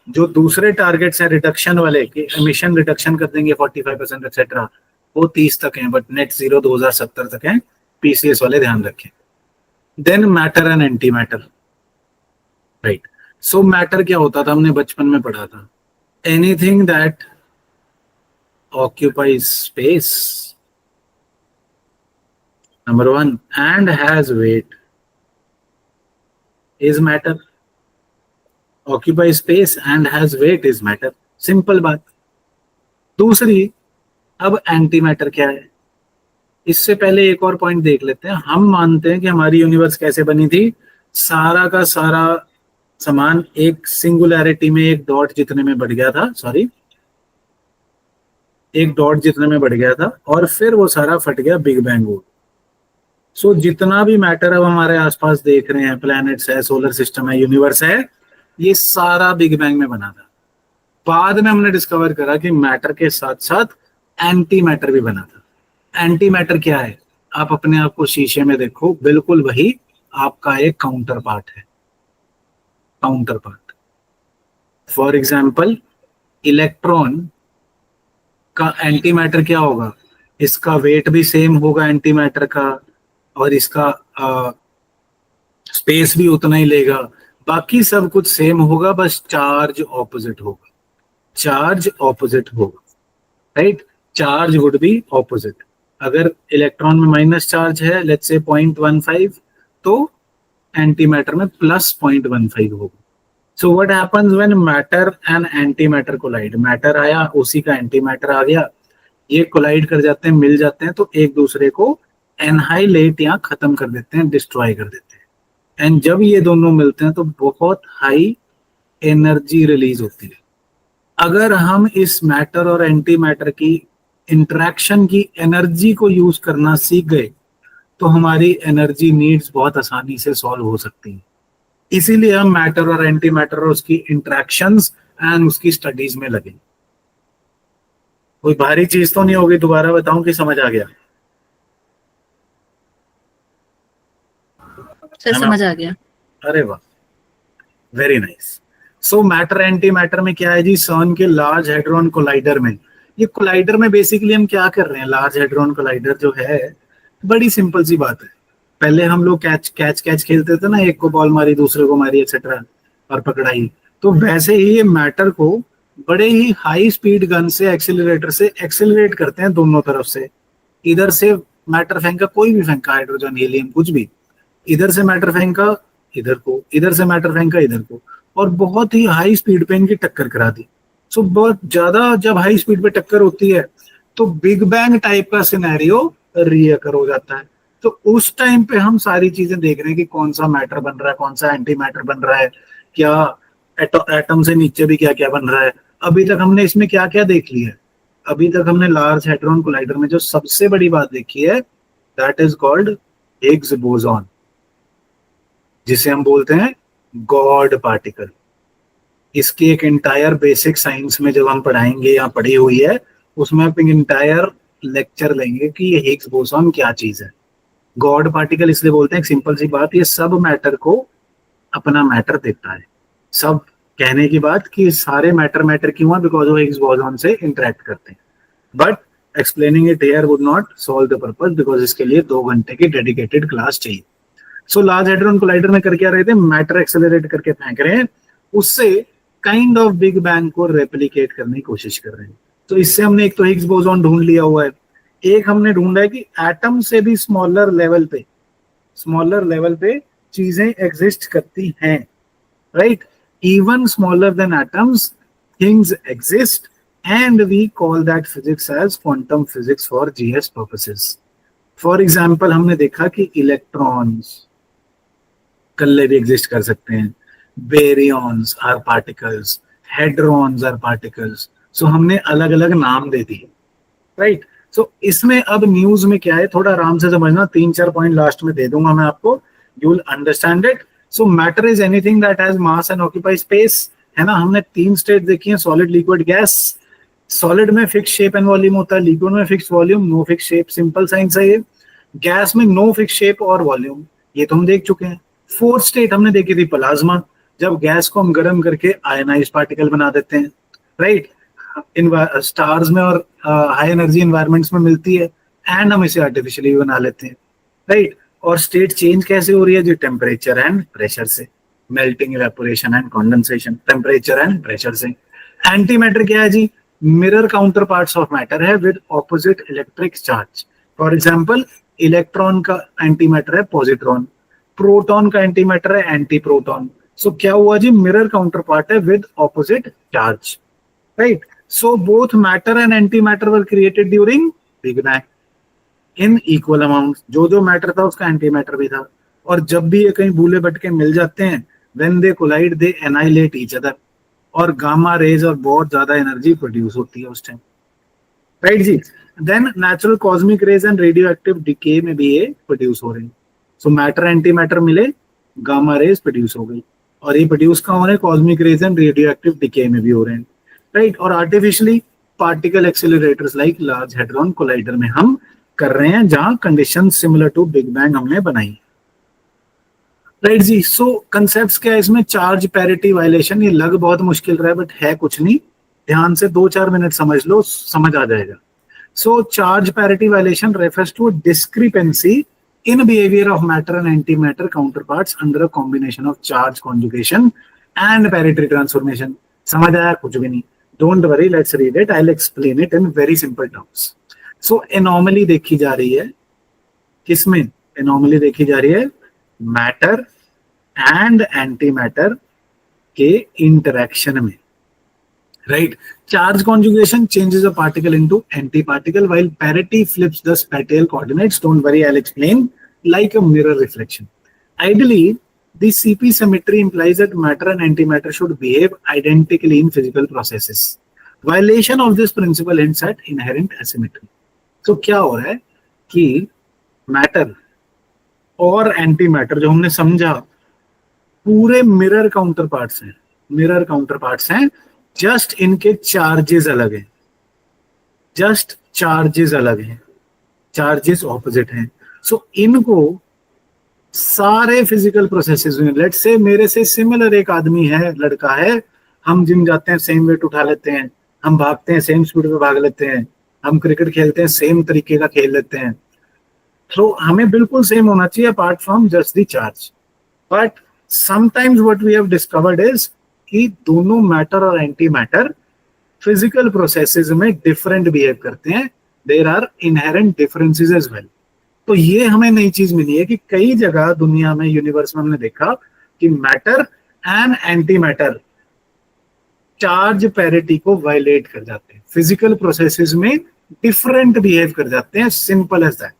जो दूसरे टारगेट्स हैं रिडक्शन वाले कि एमिशन रिडक्शन कर देंगे 45% एक्सेट्रा, वो 30 तक हैं, बट नेट जीरो 2070 तक है, पीसीएस वाले ध्यान रखें। Then matter and antimatter, right. So matter क्या होता था, हमने बचपन में पढ़ा था, anything that occupies space, number 1, and has weight is matter. Occupy space and has weight is matter, simple बात। दूसरी, अब एंटी मैटर क्या है, इससे पहले एक और पॉइंट देख लेते हैं। हम मानते हैं कि हमारी यूनिवर्स कैसे बनी थी, सारा का सारा सामान एक सिंगुलैरिटी में एक डॉट जितने में बढ़ गया था, सॉरी एक डॉट जितने में बढ़ गया था, और फिर वो सारा फट गया बिग बैंग हुआ। सो जितना भी मैटर अब हमारे आसपास देख रहे हैं, प्लैनेट्स है, सोलर सिस्टम है, यूनिवर्स है, ये सारा बिग बैंग में बना था। बाद में हमने डिस्कवर करा कि मैटर के साथ साथ एंटी मैटर भी बना था। एंटी मैटर क्या है, आप अपने आप को शीशे में देखो, बिल्कुल वही आपका एक काउंटर पार्ट है, counter part. For example, electron का एंटी मैटर क्या होगा, इसका वेट भी सेम होगा एंटी मैटर का, और इसका स्पेस भी उतना ही लेगा, बाकी सब कुछ सेम होगा, बस चार्ज ऑपोजिट होगा, चार्ज ऑपोजिट होगा, right. Charge would be opposite. अगर इलेक्ट्रॉन में माइनस चार्ज है, लेट्स से 0.15, तो एंटी मैटर में प्लस 0.15 होगा। So what happens when matter and antimatter collide, matter आया, उसी का एंटी मैटर आ गया, ये कोलाइड कर जाते हैं, मिल जाते हैं, तो एक दूसरे को एनहाइलेट या खत्म कर देते हैं, डिस्ट्रॉय कर देते हैं। एंड जब ये दोनों मिलते हैं तो बहुत हाई एनर्जी रिलीज होती है। अगर हम इस मैटर और एंटी मैटर की इंटरेक्शन की एनर्जी को यूज करना सीख गए तो हमारी एनर्जी नीड्स बहुत आसानी से सॉल्व हो सकती हैं। इसीलिए हम मैटर और एंटी मैटर और उसकी इंटरेक्शंस एंड उसकी स्टडीज में लगे। कोई भारी चीज तो नहीं होगी, दोबारा बताऊं कि समझ आ गया? सर समझ आ गया। अरे वाह, वेरी नाइस। सो मैटर एंटी मैटर में क्या है जी, सर्न के लार्ज हेड्रॉन कोलाइडर में, ये कोलाइडर में बेसिकली हम क्या कर रहे हैं, लार्ज हेड्रॉन कोलाइडर जो है, बड़ी सिंपल सी बात है। पहले हम लोग कैच खेलते थे ना, एक को बॉल मारी, दूसरे को मारी, एक्सेट्रा, और पकड़ाई। तो वैसे ही ये मैटर को बड़े ही हाई स्पीड गन से, एक्सीलरेटर से एक्सीलरेट करते हैं दोनों तरफ से। इधर से मैटर फेंका, कोई भी फेंका, हाइड्रोजन, हीलियम, कुछ भी, इधर से मैटर फेंका इधर को, इधर से मैटर फेंका इधर को, और बहुत ही हाई स्पीड पे इनकी टक्कर करा दी। सो बहुत ज्यादा जब हाई स्पीड पे टक्कर होती है तो बिग बैंग टाइप का सिनेरियो रियकर हो जाता है। तो उस टाइम पे हम सारी चीजें देख रहे हैं कि कौन सा मैटर बन रहा है, कौन सा एंटी मैटर बन रहा है, क्या एटम से नीचे भी क्या क्या बन रहा है। अभी तक हमने इसमें क्या क्या देख लिया है, अभी तक हमने लार्ज हेड्रॉन कोलाइडर में जो सबसे बड़ी बात देखी है, that is called Higgs boson, जिसे हम बोलते हैं गॉड पार्टिकल। इसकी एक इंटायर बेसिक साइंस में जब हम पढ़ाएंगे या पढ़ी हुई है, उसमें आप एक इंटायर लेक्चर लेंगे कि ये हिग्स बोसॉन क्या चीज है। गॉड पार्टिकल इसलिए बोलते हैं, एक सिंपल सी बात, ये सब मैटर को अपना मैटर देता है। सब कहने की बात कि सारे मैटर क्यों है, बिकॉज वो हिग्स बोसॉन से इंटरेक्ट करते हैं। But explaining it here would not solve the purpose, because इसके लिए 2 घंटे की डेडिकेटेड क्लास चाहिए। सो लार्ज हेड्रॉन कोलाइडर में कर क्या रहे थे, मैटर एक्सेलरेट करके फेंक रहे हैं, उससे काइंड ऑफ बिग बैंग को रेप्लिकेट करने की कोशिश कर रहे हैं। तो इससे हमने एक तो हिग्स बोसॉन ढूंढ लिया हुआ है, एक हमने ढूंढा है कि एटम से भी स्मॉलर लेवल पे स्मॉलर लेवल पे चीजें एग्जिस्ट करती हैं, right? Even smaller than atoms things exist and we call that physics as quantum physics for GS purposes. For example हमने देखा कि इलेक्ट्रॉन्स कल्ले भी एग्जिस्ट कर सकते हैं, baryons are particles, hadrons are particles. So हमने अलग अलग नाम दे दिए, राइट? सो इसमें अब न्यूज में क्या है, थोड़ा आराम से समझना, 3-4 पॉइंट लास्ट में दे दूंगा मैं आपको, you will understand it. So matter is anything that has mass and occupy space, है ना? हमने 3 स्टेट देखी है, सॉलिड, लिक्विड, गैस। सॉलिड में फिक्स शेप एंड वॉल्यूम होता है, लिक्विड में fix volume, no fix shape, simple science है ये। गैस में नो फिक्स शेप और वॉल्यूम, ये तो हम देख चुके हैं। 4th स्टेट हमने देखी थी प्लाज्मा, जब गैस को हम गर्म करके आयनाइज पार्टिकल बना देते हैं, राइट? स्टार्स में और हाई एनर्जी एनवायरमेंट्स में मिलती है एंड हम इसे आर्टिफिशियली बना लेते हैं, राइट? और स्टेट चेंज कैसे हो रही है जी? टेम्परेचर एंड प्रेशर से, melting, evaporation and condensation, temperature and pressure से। एंटी मैटर क्या है जी? Mirror counter parts of matter है with opposite electric charge. For example, electron का एंटी मैटर है पॉजिट्रॉन, प्रोटॉन का एंटी मैटर है एंटी प्रोटॉन। सो क्या हुआ जी? मिरर काउंटर पार्ट है with opposite charge, right? So both matter and antimatter were created during big bang in equal amount. जो जो मैटर था उसका एंटी मैटर भी था, और जब भी ये कहीं भूले भटके मिल जाते हैं, when they collide they annihilate each other, और गामा रेज और बहुत ज्यादा एनर्जी प्रोड्यूस होती है उस टाइम, राइट जी? Then natural cosmic rays and radioactive decay में भी ये प्रोड्यूस हो रहे हैं। सो मैटर एंटी मैटर मिले, गामा रेज प्रोड्यूस हो गई, और ये प्रोड्यूस कहाँ हो रहे हैं? Cosmic rays and radioactive decay में भी हो रहे हैं, राइट? और artificially particle accelerators like large hadron collider में हम कर रहे हैं, जहां condition similar to big bang हमने बनाई, राइट जी? सो कंसेप्ट्स क्या है इसमें? चार्ज पैरिटी वायलेशन, ये लग बहुत मुश्किल रहा है बट है कुछ नहीं, ध्यान से 2-4 मिनट समझ लो, समझ आ जाएगा। So charge parity violation refers to discrepancy in behavior of matter and antimatter counterparts under a combination of charge conjugation and parity transformation। समझ आया? कुछ भी नहीं, don't worry, let's read it, I'll explain it in very simple terms। so anomaly देखी जा रही है, किसमें anomaly देखी जा रही है? matter and antimatter के interaction में, right? Charge conjugation changes a particle into antiparticle while parity flips the spatial coordinates, don't worry, I'll explain, like a mirror reflection। Ideally the CP symmetry implies that matter and antimatter should behave identically in physical processes। Violation of this principle hints at inherent asymmetry। so क्या हो रहा है कि matter और antimatter जो हमने समझा पूरे mirror counterparts हैं, mirror counterparts हैं, जस्ट इनके चार्जेस अलग हैं, जस्ट चार्जेस अलग हैं, चार्जेस ऑपोजिट हैं। सो इनको सारे फिजिकल प्रोसेसेस में, लेट्स से मेरे से सिमिलर एक आदमी है, लड़का है, हम जिम जाते हैं सेम वेट उठा लेते हैं, हम भागते हैं सेम स्पीड में भाग लेते हैं, हम क्रिकेट खेलते हैं सेम तरीके का खेल लेते हैं, तो हमें बिल्कुल सेम होना चाहिए apart from just the charge. But sometimes what we have discovered is कि दोनों मैटर और एंटी मैटर फिजिकल प्रोसेसेस में डिफरेंट बिहेव करते हैं, there are inherent differences as well. तो ये हमें नई चीज मिली है कि कई जगह दुनिया में, यूनिवर्स में हमने देखा कि matter and antimatter charge parity को वायलेट कर जाते हैं, फिजिकल प्रोसेसेस में डिफरेंट बिहेव कर जाते हैं, simple as that.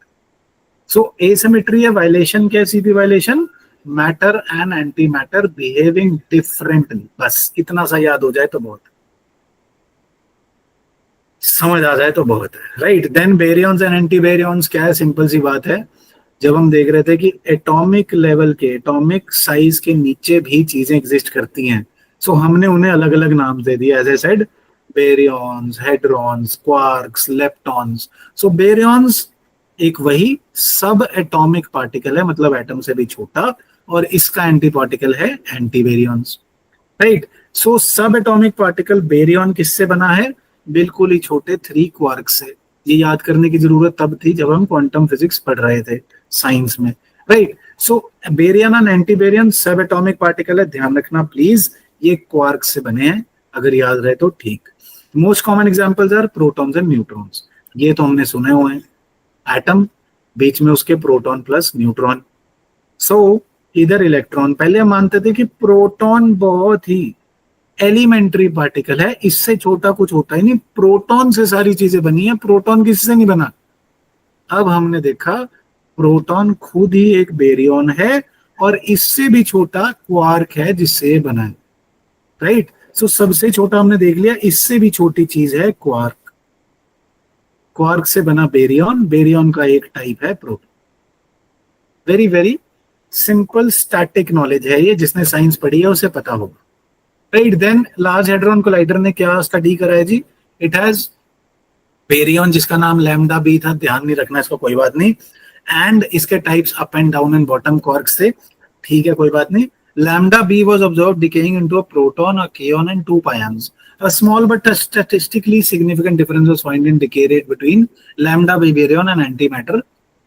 So asymmetry है, वायलेशन क्या है? CP violation, matter and antimatter behaving differently, बस इतना सा याद हो जाए तो बहुत, समझ आ जाए तो बहुत है, राइट? देन बेरियंस एंड एंटी बेरियंस क्या है? सिंपल सी बात है, जब हम देख रहे थे कि एटॉमिक लेवल के, एटॉमिक साइज के नीचे भी चीजें एग्जिस्ट करती हैं, सो हमने उन्हें अलग अलग नाम दे दिए, as I said, baryons, hadrons, quarks, leptons. So baryons एक वही सब एटॉमिक पार्टिकल है, मतलब एटम से भी छोटा, और इसका एंटी पार्टिकल है एंटी बेरियंस, राइट? सो सब एटॉमिक पार्टिकल बेरियन किससे बना है? बिल्कुल ही छोटे 3 क्वार्क्स से। ये याद करने की जरूरत तब थी जब हम क्वांटम फिजिक्स पढ़ रहे थे साइंस में, right? So baryon and antibaryon subatomic particle है, ध्यान रखना प्लीज, ये क्वार्क से बने हैं, अगर याद रहे तो ठीक। Most common examples are protons and neutrons, ये तो हमने सुने हुए हैं। एटम, बीच में उसके प्रोटॉन प्लस न्यूट्रॉन, सो इधर इलेक्ट्रॉन, पहले हम मानते थे कि प्रोटॉन बहुत ही एलिमेंट्री पार्टिकल है, इससे छोटा कुछ होता ही नहीं, प्रोटॉन से सारी चीजें बनी है, प्रोटॉन किससे नहीं बना। अब हमने देखा प्रोटॉन खुद ही एक बेरियन है और इससे भी छोटा क्वार्क है जिससे ये बना है, राइट। सो सबसे छोटा हमने देख लिया, इससे भी छोटी चीज है क्वार्क, क्वार्क से बना बेरियन, बेरियन का एक टाइप है proton. Very very simple static knowledge है ये, जिसने साइंस पढ़ी है उसे पता होगा, राइट। देन लार्ज हेड्रॉन कोलाइडर ने क्या स्टडी करा है जी, इट हैज बेरियन जिसका नाम लैम्डा बी था, ध्यान नहीं रखना इसको, कोई बात नहीं, एंड इसके types up and down and bottom quark से, ठीक है कोई बात नहीं। Lambda B was observed decaying into a proton, a kaon and two pions. A small but statistically significant difference was found in decay rate between lambda B baryon and antimatter,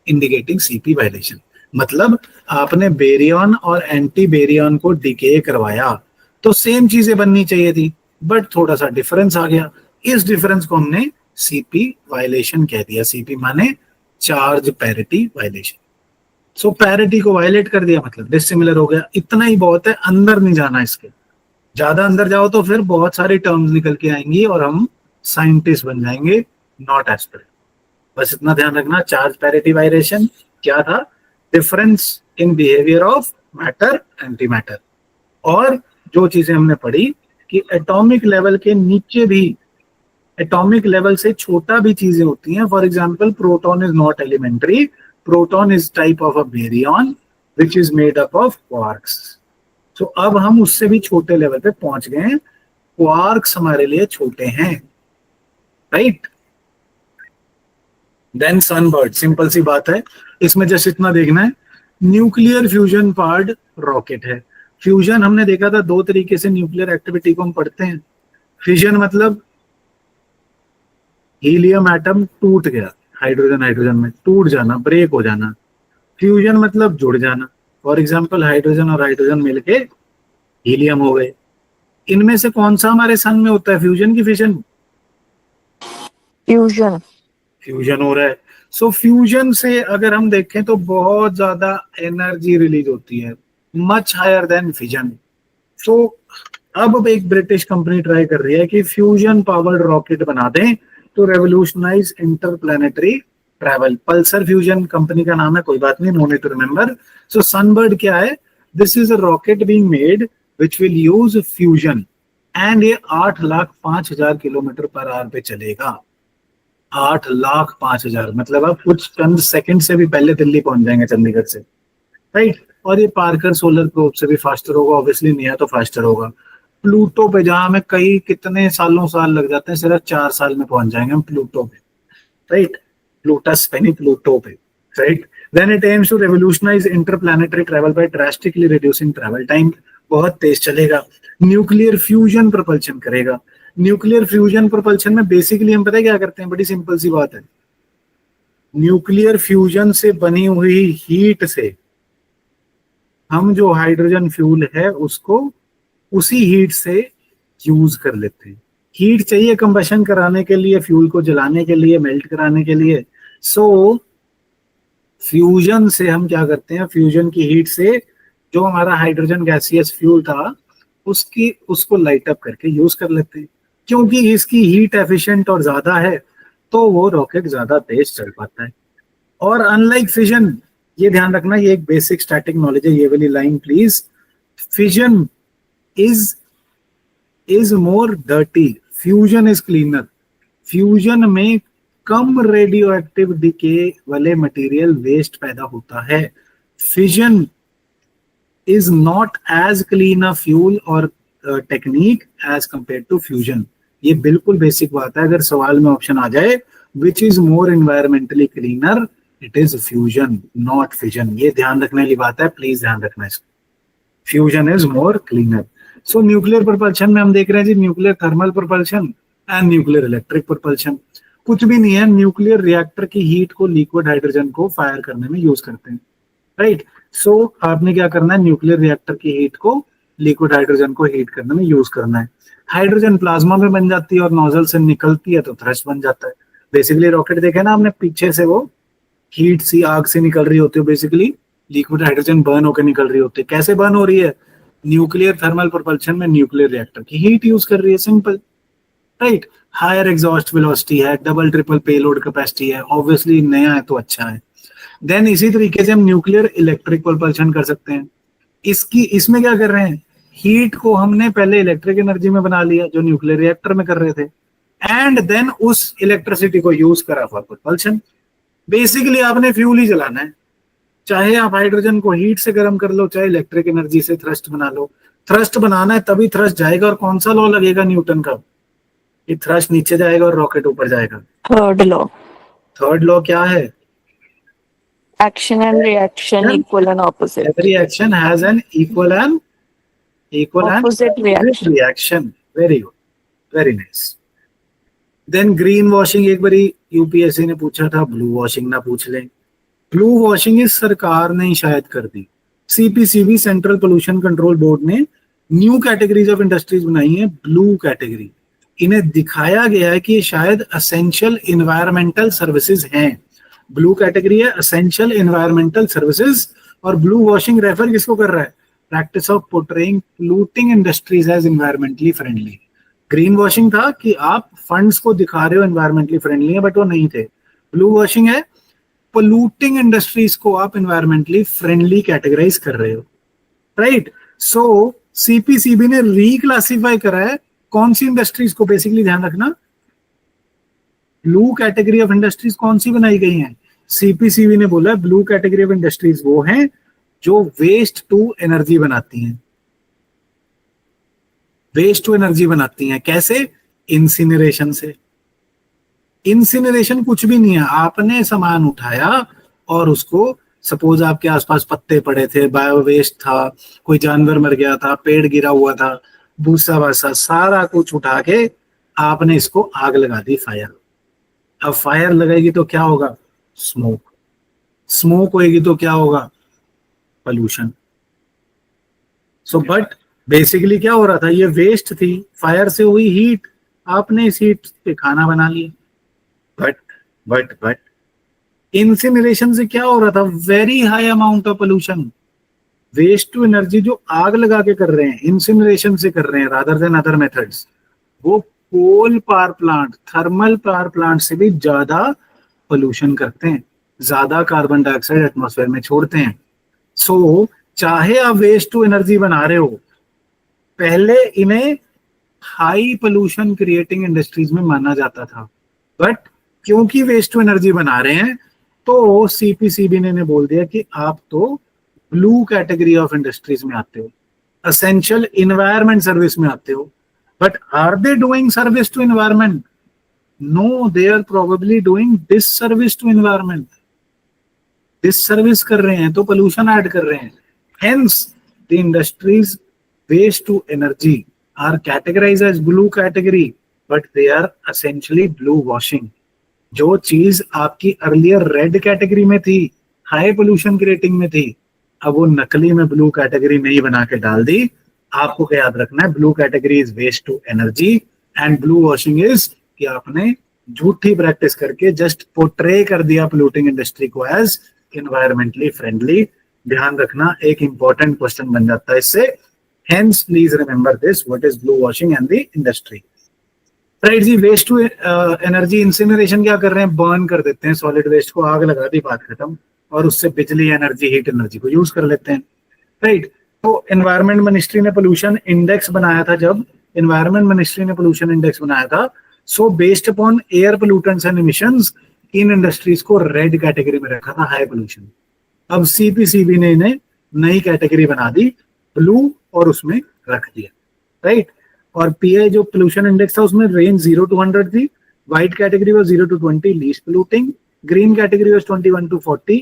indicating CP violation. मतलब आपने baryon और anti baryon को decay करवाया तो same चीजें बननी चाहिए थी, बट थोड़ा सा डिफरेंस आ गया, इस डिफरेंस को हमने सीपी वायलेशन कह दिया। सीपी माने चार्ज पैरिटी वायलेशन। सो पैरिटी को वायलेट कर दिया मतलब डिसिमिलर हो गया, इतना ही बहुत है, अंदर नहीं जाना इसके, ज्यादा अंदर जाओ तो फिर बहुत सारी टर्म्स निकल के आएंगी और हम साइंटिस्ट बन जाएंगे, नॉट एस्पिरेंट। बस इतना ध्यान रखना, चार्ज पैरिटी वायलेशन क्या था, difference in behaviour of matter anti matter. और जो चीजें हमने पढ़ी कि एटॉमिक लेवल के नीचे भी, एटॉमिक लेवल से छोटा भी चीजें होती हैं, for example proton is not elementary, proton is type of a baryon which is made up of quarks. तो अब हम उससे भी छोटे लेवल पे पहुंच गए हैं, क्वार्क्स हमारे लिए छोटे हैं, राइट। देन सनबर्ड, सिंपल सी बात है, इसमें जस्ट इतना देखना है, न्यूक्लियर फ्यूजन पार्ट रॉकेट है। फ्यूजन हमने देखा था दो तरीके से न्यूक्लियर एक्टिविटी को हम पढ़ते हैं। फिजन मतलब हीलियम एटम टूट गया, हाइड्रोजन हाइड्रोजन में टूट जाना, ब्रेक हो जाना। फ्यूजन मतलब जुड़ जाना, फॉर एग्जाम्पल हाइड्रोजन और हाइड्रोजन मिलके हीलियम हो गए। इनमें से कौन सा हमारे सन में होता है, फ्यूजन की फिजन? फ्यूजन। फ्यूजन हो रहा है। सो फ्यूजन से अगर हम देखें तो बहुत ज्यादा एनर्जी रिलीज होती है, मच हायर देन फिजन। सो अब एक ब्रिटिश कंपनी ट्राई कर रही है कि फ्यूजन पावर्ड रॉकेट बना दें तो revolutionise interplanetary travel. Pulsar Fusion company का नाम है, कोई बात नहीं, no need to remember. So Sunbird क्या है, this is a rocket being made which will use fusion and ये 8,05,000 किलोमीटर पर आवर पे चलेगा। 8,05,000 मतलब आप कुछ चंद सेकंड से भी पहले दिल्ली पहुंच जाएंगे चंडीगढ़ से, राइट। और ये पार्कर सोलर प्रोब से भी फास्टर होगा, ऑब्वियसली नहीं तो फास्टर होगा। प्लूटो पे जहां हमें कई कितने साल लग जाते हैं, सिर्फ 4 साल में पहुंच जाएंगे हम प्लूटो पे, राइट। प्लूटस पे नहीं, प्लूटो पे, right. Then it aims to revolutionize interplanetary travel by drastically reducing travel time. बहुत तेज चलेगा, न्यूक्लियर फ्यूजन प्रपल्शन करेगा। न्यूक्लियर फ्यूजन प्रपल्शन में बेसिकली हम पता है क्या करते हैं, बड़ी सिंपल सी बात है, न्यूक्लियर फ्यूजन से बनी हुई हीट से हम जो हाइड्रोजन फ्यूल है उसको उसी हीट से यूज कर लेते हैं। हीट चाहिए कंबशन कराने के लिए, फ्यूल को जलाने के लिए, मेल्ट कराने के लिए। सो फ्यूजन से हम क्या करते हैं, फ्यूजन की हीट से जो हमारा हाइड्रोजन गैसियस फ्यूल था उसको लाइट अप करके यूज कर लेते हैं। क्योंकि इसकी हीट एफिशिएंट और ज्यादा है तो वो रॉकेट ज्यादा तेज चल पाता है। और अनलाइक फिजन, ये ध्यान रखना, ये एक बेसिक स्टैटिक नॉलेज है, ये वाली line please, fission is more dirty, fusion is cleaner. Fusion में कम रेडियो एक्टिव डिके वाले मटेरियल वेस्ट पैदा होता है। Fission is not as clean a fuel और technique as compare to fusion. ये बिल्कुल बेसिक बात है, अगर सवाल में ऑप्शन आ जाए which is more environmentally cleaner, it is fusion not fission. ये ध्यान रखने वाली बात है, प्लीज ध्यान रखना इसको, fusion is more cleaner. So nuclear propulsion में हम देख रहे हैं जी nuclear thermal propulsion and nuclear electric propulsion. कुछ भी नहीं है, न्यूक्लियर रिएक्टर की हीट को लिक्विड हाइड्रोजन को फायर करने में यूज करते हैं, राइट। सो आपने क्या करना है, न्यूक्लियर रिएक्टर की हीट को लिक्विड हाइड्रोजन को हीट करने में यूज करना है। हाइड्रोजन प्लाज्मा में बन जाती है और नोजल से निकलती है तो थ्रस्ट बन जाता है। बेसिकली रॉकेट देखे ना आपने, पीछे से वो हीट सी आग से निकल रही होती है बेसिकली, लिक्विड हाइड्रोजन बर्न होकर निकल रही होती है। कैसे बर्न हो रही है? न्यूक्लियर थर्मल प्रोपल्शन में न्यूक्लियर रिएक्टर की हीट यूज कर रही है, simple, right. Higher exhaust velocity है, डबल ट्रिपल पेलोड कैपेसिटी है, ऑब्वियसली नया है तो अच्छा है। देन इसी तरीके से हम न्यूक्लियर इलेक्ट्रिक प्रोपल्शन कर सकते हैं। इसमें क्या कर रहे हैं? हीट को हमने पहले इलेक्ट्रिक एनर्जी में बना लिया जो न्यूक्लियर रिएक्टर में कर रहे थे, एंड देन उस इलेक्ट्रिसिटी को यूज करा फॉर प्रोपल्शन। बेसिकली आपने फ्यूल ही जलाना है, चाहे आप हाइड्रोजन को हीट से गर्म कर लो, चाहे इलेक्ट्रिक एनर्जी से थ्रस्ट बना लो। थ्रस्ट बनाना है तभी थ्रस्ट जाएगा, और कौन सा लॉ लगेगा न्यूटन का? ये थ्रस्ट नीचे जाएगा और रॉकेट ऊपर जाएगा। थर्ड लॉ, थर्ड लॉ क्या है? Action and reaction equal and opposite, every action has an equal and opposite reaction. Reaction. Very good, very nice. Then greenwashing एक बारी यूपीएससी ने पूछा था, ब्लू वॉशिंग ना पूछ लें। ब्लू वॉशिंग इस सरकार ने ही शायद कर दी। CPCB central pollution control board ने न्यू कैटेगरीज ऑफ इंडस्ट्रीज बनाई है, ब्लू कैटेगरी। इन्हें दिखाया गया है कि ये शायद असेंशियल इन्वायरमेंटल सर्विसेज हैं। ब्लू कैटेगरी है असेंशियल इन्वायरमेंटल सर्विसेज, और ब्लू वॉशिंग रेफर किसको कर रहा है? Practice of portraying polluting industries as environmentally friendly. Greenwashing था कि आप फंड्स को दिखा रहे हो एनवायरमेंटली फ्रेंडली है, बट वो नहीं थे। ब्लू वॉशिंग है पोल्यूटिंग इंडस्ट्रीज को आप एनवायरमेंटली फ्रेंडली कैटेगराइज कर रहे हो, राइट। सो सीपीसीबी ने रीक्लासिफाई करा है कौन सी इंडस्ट्रीज को, बेसिकली ध्यान रखना, ब्लू कैटेगरी ऑफ इंडस्ट्रीज कौन सी बनाई गई हैं? सीपीसीबी ने बोला ब्लू कैटेगरी ऑफ इंडस्ट्रीज वो हैं जो वेस्ट टू एनर्जी बनाती हैं। वेस्ट टू एनर्जी बनाती हैं कैसे? इंसिनरेशन से। इंसिनरेशन कुछ भी नहीं है, आपने सामान उठाया और उसको, सपोज आपके आसपास पत्ते पड़े थे, बायो वेस्ट था, कोई जानवर मर गया था, पेड़ गिरा हुआ था, भूसा भासा, सारा कुछ उठा के आपने इसको आग लगा दी, फायर। अब फायर लगेगी तो क्या होगा? स्मोक। स्मोक होएगी तो क्या होगा? पोल्यूशन। सो बट बेसिकली क्या हो रहा था? ये वेस्ट थी, फायर से हुई हीट, आपने इस हीट पे खाना बना लिया। बट इंसिनरेशन से क्या हो रहा था? Very high amount of pollution. Waste to energy जो आग लगा के कर रहे हैं, इंसिनरेशन से कर रहे हैं रादर देन अदर मेथड्स, वो coal power plant, thermal power plant से भी ज्यादा पोल्यूशन करते हैं, ज्यादा कार्बन डाइऑक्साइड एटमॉस्फेयर में छोड़ते हैं। सो चाहे आप वेस्ट टू एनर्जी बना रहे हो, पहले इन्हें हाई पोल्यूशन क्रिएटिंग इंडस्ट्रीज में माना जाता था, बट क्योंकि वेस्ट टू एनर्जी बना रहे हैं तो सीपीसीबी ने बोल दिया कि आप तो ब्लू कैटेगरी ऑफ इंडस्ट्रीज में आते हो, असेंशियल इन्वायरमेंट सर्विस में आते हो। But are they doing service to environment? No, they are probably doing disservice to environment. Disservice कर रहे हैं तो पोल्यूशन ऐड कर रहे हैं। Hence the industries waste to energy are categorised as blue category, but they are essentially blue washing. जो चीज आपकी अर्लियर रेड कैटेगरी में थी, हाई पोल्यूशन क्रिएटिंग में थी, अब वो नकली में ब्लू कैटेगरी में ही बना के डाल दी। आपको क्या याद रखना है? Blue category is waste to energy and blue washing is कि आपने झूठी प्रैक्टिस करके जस्ट पोर्ट्रे कर दिया पोल्यूटिंग इंडस्ट्री को एज एनवायरमेंटली फ्रेंडली। ध्यान रखना, एक इंपॉर्टेंट क्वेश्चन बन जाता है इससे। Hence please remember this, what is blue washing and the industry, right जी। वेस्ट टू एनर्जी इंसिनरेशन क्या कर रहे हैं? बर्न कर देते हैं सॉलिड वेस्ट को, आग लगा दी, बात खत्म, और उससे बिजली एनर्जी, हीट एनर्जी को यूज कर लेते हैं, राइट। तो एनवायरमेंट मिनिस्ट्री ने पोल्यूशन इंडेक्स बनाया था, जब एनवायरमेंट मिनिस्ट्री ने पोल्यूशन इंडेक्स बनाया था, so based upon air pollutants and emissions in industries को रेड कैटेगरी में रखा था, हाई पोल्यूशन। अब सीपीसीबी ने इन्हें नई कैटेगरी बना दी, ब्लू, और उसमें रख दिया, राइट। और पीआई जो पोल्यूशन इंडेक्स था उसमें रेंज 0 to 100 थी। White category was 0 to 20 least polluting, green category was 21 to 40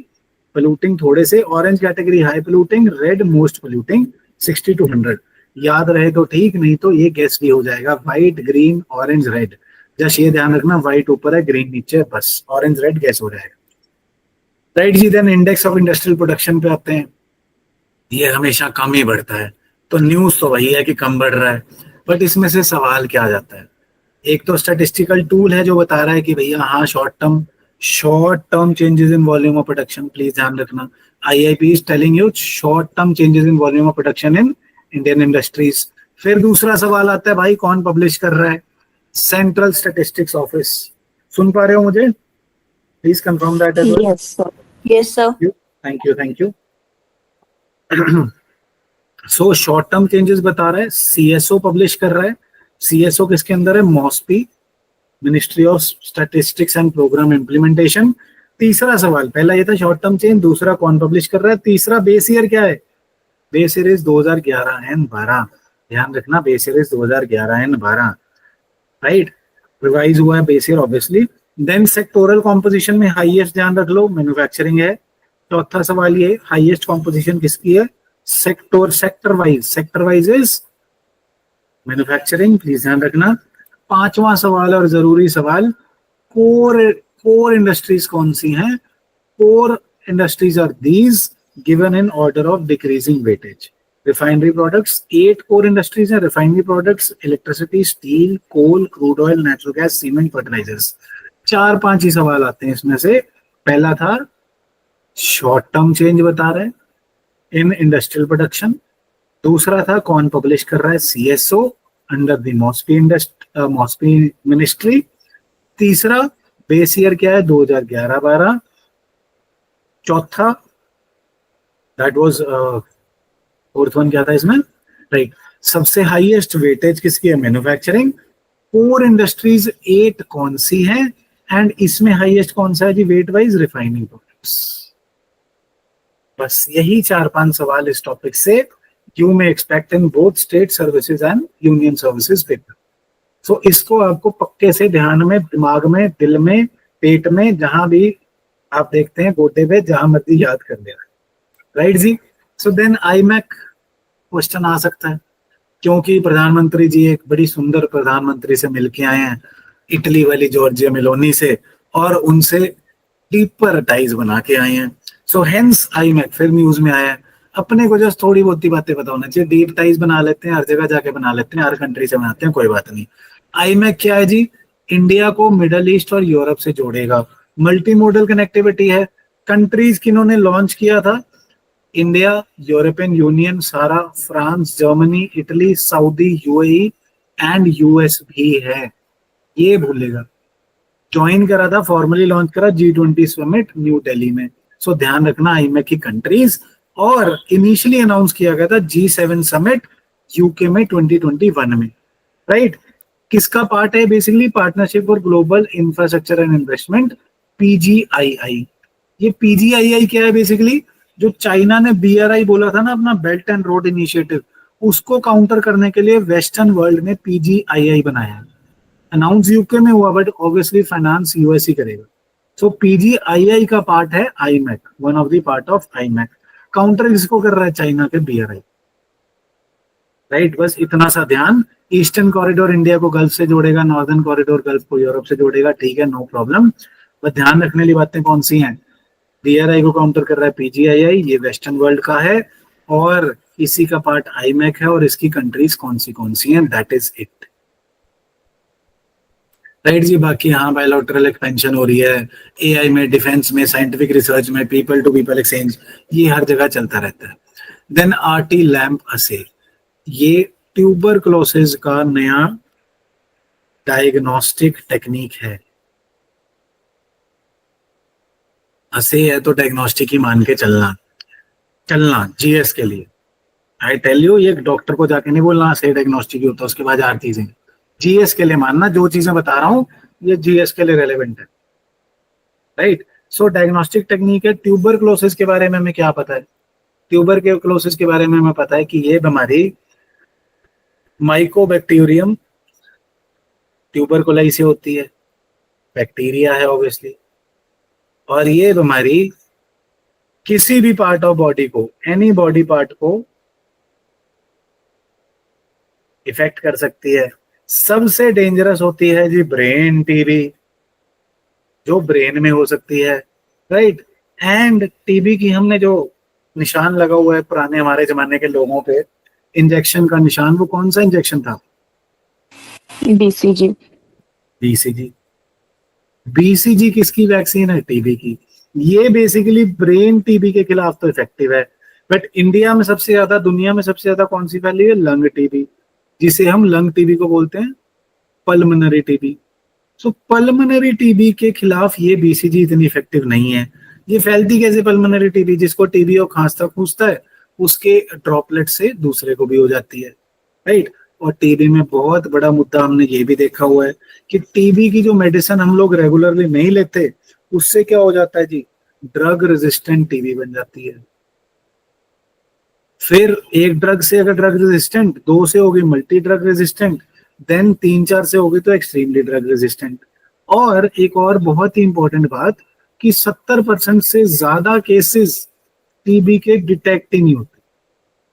polluting थोड़े से, orange category high polluting, red most polluting 60 to 100। याद रहे तो ठीक, नहीं तो ये गैस भी हो जाएगा, white, green, orange, red. Just ये ध्यान रखना, व्हाइट ऊपर है, ग्रीन नीचे है, बस ऑरेंज रेड गैस हो जाएगा, राइट जी। Then index of industrial production पे आते हैं। ये हमेशा कम ही बढ़ता है, तो न्यूज तो वही है कि कम बढ़ रहा है, बट इसमें से सवाल क्या आ जाता है? एक तो स्टैटिस्टिकल टूल है जो बता रहा है कि भैया हाँ, short short term changes in volume of production, please ध्यान रखना, IIP is telling you short term changes in volume of production in Indian industries. फिर दूसरा सवाल आता है भाई कौन पब्लिश कर रहा है, सेंट्रल स्टैटिस्टिक्स ऑफिस। सुन पा रहे हो मुझे? Please confirm that as well. Yes, sir. Thank you. So short term changes बता रहा है, CSO पब्लिश कर रहा है। CSO किसके अंदर है? MoSPI, ministry of statistics and programme implementation. तीसरा सवाल, पहला ये था शॉर्ट टर्म चेंज, दूसरा कौन पब्लिश कर रहा है, तीसरा बेस ईयर क्या है? बेस ईयर इज 2011 एंड 12, ध्यान रखना, base year is 2011 and 12, right. Revise हुआ है base year obviously. Then sectoral composition में हाईएस्ट ध्यान रख लो, मैन्युफैक्चरिंग है। चौथा सवाल ये, हाईएस्ट कॉम्पोजिशन किसकी है? Sector wise is manufacturing, please ध्यान रखना। पांचवा सवाल और जरूरी सवाल, कोर इंडस्ट्रीज कौन सी हैं? Core industries are these given in order of decreasing weightage. Refinery products 8 core industries हैं, refinery products, electricity, steel, coal, crude oil, natural gas, cement, fertilisers. 4-5 ही सवाल आते हैं इसमें से। पहला था शॉर्ट टर्म चेंज बता रहे हैं इन इंडस्ट्रियल प्रोडक्शन, दूसरा था कौन पब्लिश कर रहा है, CSO अंडर द मॉस्पी मिनिस्ट्री, तीसरा बेस ईयर क्या है, 2011-12, चौथा दैट वाज फोर्थ वन क्या था इसमें, राइट। सबसे हाईएस्ट वेटेज किसकी है? मैन्युफैक्चरिंग। कोर इंडस्ट्रीज 8 कौन सी हैं एंड इसमें हाईएस्ट कौन सा है जी वेट वाइज? Refining products. बस यही 4-5 सवाल इस टॉपिक से you may expect in both state services and union services paper. सो इसको आपको पक्के से ध्यान में, दिमाग में, दिल में, पेट में, जहां भी आप देखते हैं, गोटे पे, जहां मर्जी याद कर लेना, राइट जी। सो देन IMAC क्वेश्चन आ सकता है, क्योंकि प्रधानमंत्री जी एक बड़ी सुंदर प्रधानमंत्री से मिलके आए हैं, इटली वाली जॉर्जिया मेलोनी से, और उनसे डीपर टाइज बना के आए हैं। सो हेंस IMAC फिर न्यूज में आया है। अपने को जस्ट थोड़ी बहुत बातें पता होना चाहिए, डीप टाइज बना लेते हैं, हर जगह जाके बना लेते हैं, हर कंट्री से बनाते हैं, कोई बात नहीं। IMAC क्या है जी? इंडिया को मिडल ईस्ट और यूरोप से जोड़ेगा, मल्टी मोडल कनेक्टिविटी है। कंट्रीज किन्होंने लॉन्च किया था? इंडिया, यूरोपियन यूनियन सारा, France, Germany, Italy, Saudi, UAE and US भी है, ये भूलेगा। ज्वाइन करा था, फॉर्मली लॉन्च करा G20 समिट न्यू दिल्ली में। सो ध्यान रखना IMAC की कंट्रीज, और इनिशियली अनाउंस किया गया था G7 समिट UK में 2021 में, राइट। किसका पार्ट है? Basically partnership for global infrastructure and investment, PGII। ये PGII क्या है? बेसिकली जो चाइना ने BRI बोला था ना, अपना बेल्ट एंड रोड इनिशिएटिव, उसको काउंटर करने के लिए वेस्टर्न वर्ल्ड ने PGII बनाया है। अनाउंस UK में हुआ, बट ऑब्वियसली फाइनेंस US ही करेगा। सो PGII का पार्ट है IMAC, one of the part of IMAC। Counter किसको कर रहा है? चाइना के BRI, राइट। बस इतना सा ध्यान। ईस्टर्न कॉरिडोर इंडिया को गल्फ से जोड़ेगा, नॉर्दर्न कॉरिडोर गल्फ को यूरोप से जोड़ेगा, ठीक है, नो प्रॉब्लम। बस ध्यान रखने वाली बातें कौन सी हैं? BRI को काउंटर कर रहा है PGII, ये वेस्टर्न वर्ल्ड का है, और इसी का पार्ट IMAC है, और इसकी कंट्रीज कौन सी हैं, दैट इज इट, राइट जी। बाकी हाँ, बायलैटरल एक्सपेंशन हो रही है, AI में, डिफेंस में, साइंटिफिक रिसर्च में, पीपल टू पीपल एक्सचेंज, ये हर जगह चलता रहता है। देन RT लैम्प असे, ये ट्यूबरकुलोसिस का नया डायग्नोस्टिक टेक्निक है। असे है तो डायग्नोस्टिक ही मान के चलना GS के लिए। आई टेल यू, ये डॉक्टर को जाके नहीं बोलना असे डायग्नोस्टिक ही होता, उसके बाद 4 चीजें। GS के लिए मानना, जो चीजें बता रहा हूं ये GS के लिए रेलेवेंट है, राइट। सो डायग्नोस्टिक टेक्निक है। ट्यूबरकुलोसिस के बारे में हमें क्या पता है? ट्यूबरकुलोसिस के बारे में हमें पता है कि ये बीमारी माइकोबैक्टीरियम ट्यूबरकुलाई से होती है, बैक्टीरिया है ऑब्वियसली, और ये बीमारी किसी भी पार्ट ऑफ बॉडी को, एनी बॉडी पार्ट को इफेक्ट कर सकती है। सबसे डेंजरस होती है जी ब्रेन TB, जो ब्रेन में हो सकती है, राइट। एंड TB की हमने जो निशान लगा हुआ है पुराने हमारे जमाने के लोगों पे, इंजेक्शन का निशान, वो कौन सा इंजेक्शन था? BCG। BCG, बीसीजी किसकी वैक्सीन है? टीबी की। ये बेसिकली ब्रेन टीबी के खिलाफ तो इफेक्टिव है, बट इंडिया में सबसे ज्यादा, दुनिया में सबसे ज्यादा कौन सी फैली है? लंग टीबी, जिसे हम लंग टीबी को बोलते हैं पल्मोनरी टीबी। सो पल्मोनरी टीबी के खिलाफ ये बीसीजी इतनी इफेक्टिव नहीं है। ये फैलती कैसे पल्मोनरी टीबी? जिसको टीबी और खांसता खूंसता है उसके ड्रॉपलेट से दूसरे को भी हो जाती है, राइट। और टीबी में बहुत बड़ा मुद्दा हमने ये भी देखा हुआ है कि टीबी की जो मेडिसिन हम लोग रेगुलरली नहीं लेते, उससे क्या हो जाता है जी? ड्रग रेजिस्टेंट टीबी बन जाती है। फिर एक ड्रग से अगर ड्रग रेजिस्टेंट, 2 से होगी मल्टी ड्रग रेजिस्टेंट, देन 3-4 से होगी तो एक्सट्रीमली ड्रग रेजिस्टेंट। और एक और बहुत ही इंपॉर्टेंट बात कि 70% से ज्यादा केसेस टीबी के डिटेक्ट ही नहीं होते।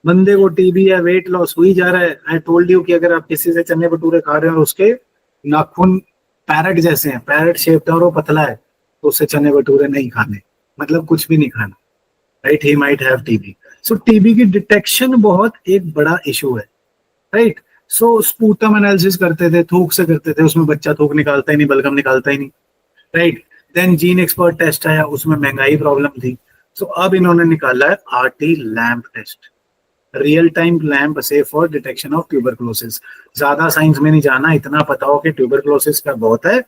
बंदे को टीबी या वेट लॉस हो ही जा रहा है। आई टोल्ड यू कि अगर आप किसी से चने भटूरे खा रहे हैं और उसके नाखून पैरट जैसे हैं, पैरट शेप्ड है और वो पतला है, तो उससे चने भटूरे नहीं खाने, मतलब कुछ भी नहीं खाना, right. He might have TB. So TB की डिटेक्शन बहुत एक बड़ा इशू है, राइट। सो स्पूटम एनालिसिस करते थे, थूक से करते थे, उसमें बच्चा थूक निकालता ही नहीं, बलगम निकालता ही नहीं, right. Then gene expert test आया, उसमें महंगाई प्रॉब्लम थी। सो अब इन्होंने निकाला है RT LAMP test, real time LAMP से फॉर डिटेक्शन ऑफ ट्यूबरक्लोसिस। ज्यादा साइंस में नहीं जाना, इतना पता हो कि ट्यूबरक्लोसिस का बहुत है।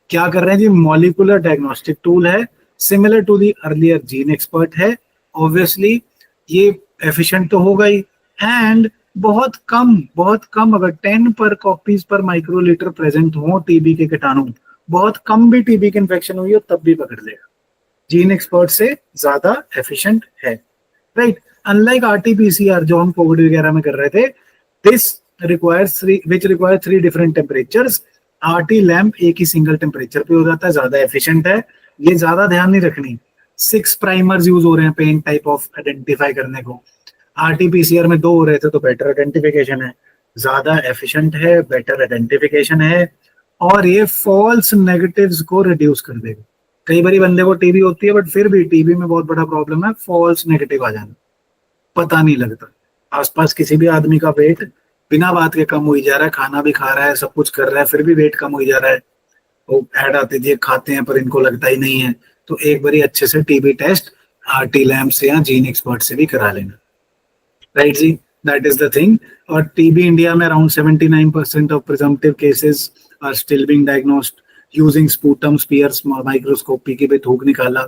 क्या कर रहे हैं जी? मॉलिक्यूलर डायग्नोस्टिक टूल है, similar to the earlier gene expert है। ऑब्वियसली ये एफिशिएंट तो होगा ही, एंड बहुत कम अगर 10 पर कॉपीज पर माइक्रोलीटर प्रेजेंट हो टीबी के कीटाणु, बहुत कम भी टीबी की इन्फेक्शन हुई हो तब भी पकड़ लेगा। जीन एक्सपर्ट से ज्यादा एफिशिएंट है, राइट। अनलाइक आरटीपीसीआर जो हम कोविड वगैरह में कर रहे थे, this requires which require 3 different temperatures. RT lamp एक ही सिंगल टेम्परेचर पे हो जाता है, ज्यादा एफिशिएंट है। ये ज्यादा ध्यान नहीं रखनी। 6 प्राइमर्स यूज हो रहे हैं पेन टाइप ऑफ आइडेंटिफाई करने को, आरटीपीसीआर में 2 हो रहे थे, तो बेटर आइडेंटिफिकेशन है, ज्यादा एफिशिएंट है, बेटर आइडेंटिफिकेशन है, और ये फॉल्स नेगेटिव्स को रिड्यूस कर देगा। कई बार बंदे को टीबी होती है, बट फिर भी टीबी में बहुत बड़ा प्रॉब्लम है फॉल्स नेगेटिव आ जाना, पता नहीं लगता। आसपास किसी भी आदमी का वेट बिना बात के कम हो ही जा रहा है, खाना भी खा रहा है, सब कुछ कर रहा है, फिर भी वेट कम हो ही जा रहा है। वो ऐड आती थी, खाते हैं पर इनको लगता ही नहीं है। तो एक बार अच्छे से टीबी टेस्ट आरटी लैम्प से या जीन एक्सपर्ट से भी करा लेना, राइट जी। That is the thing. और टीबी इंडिया में around 79% of presumptive cases are still being diagnosed using sputum smears microscopy के भी थूक निकाला,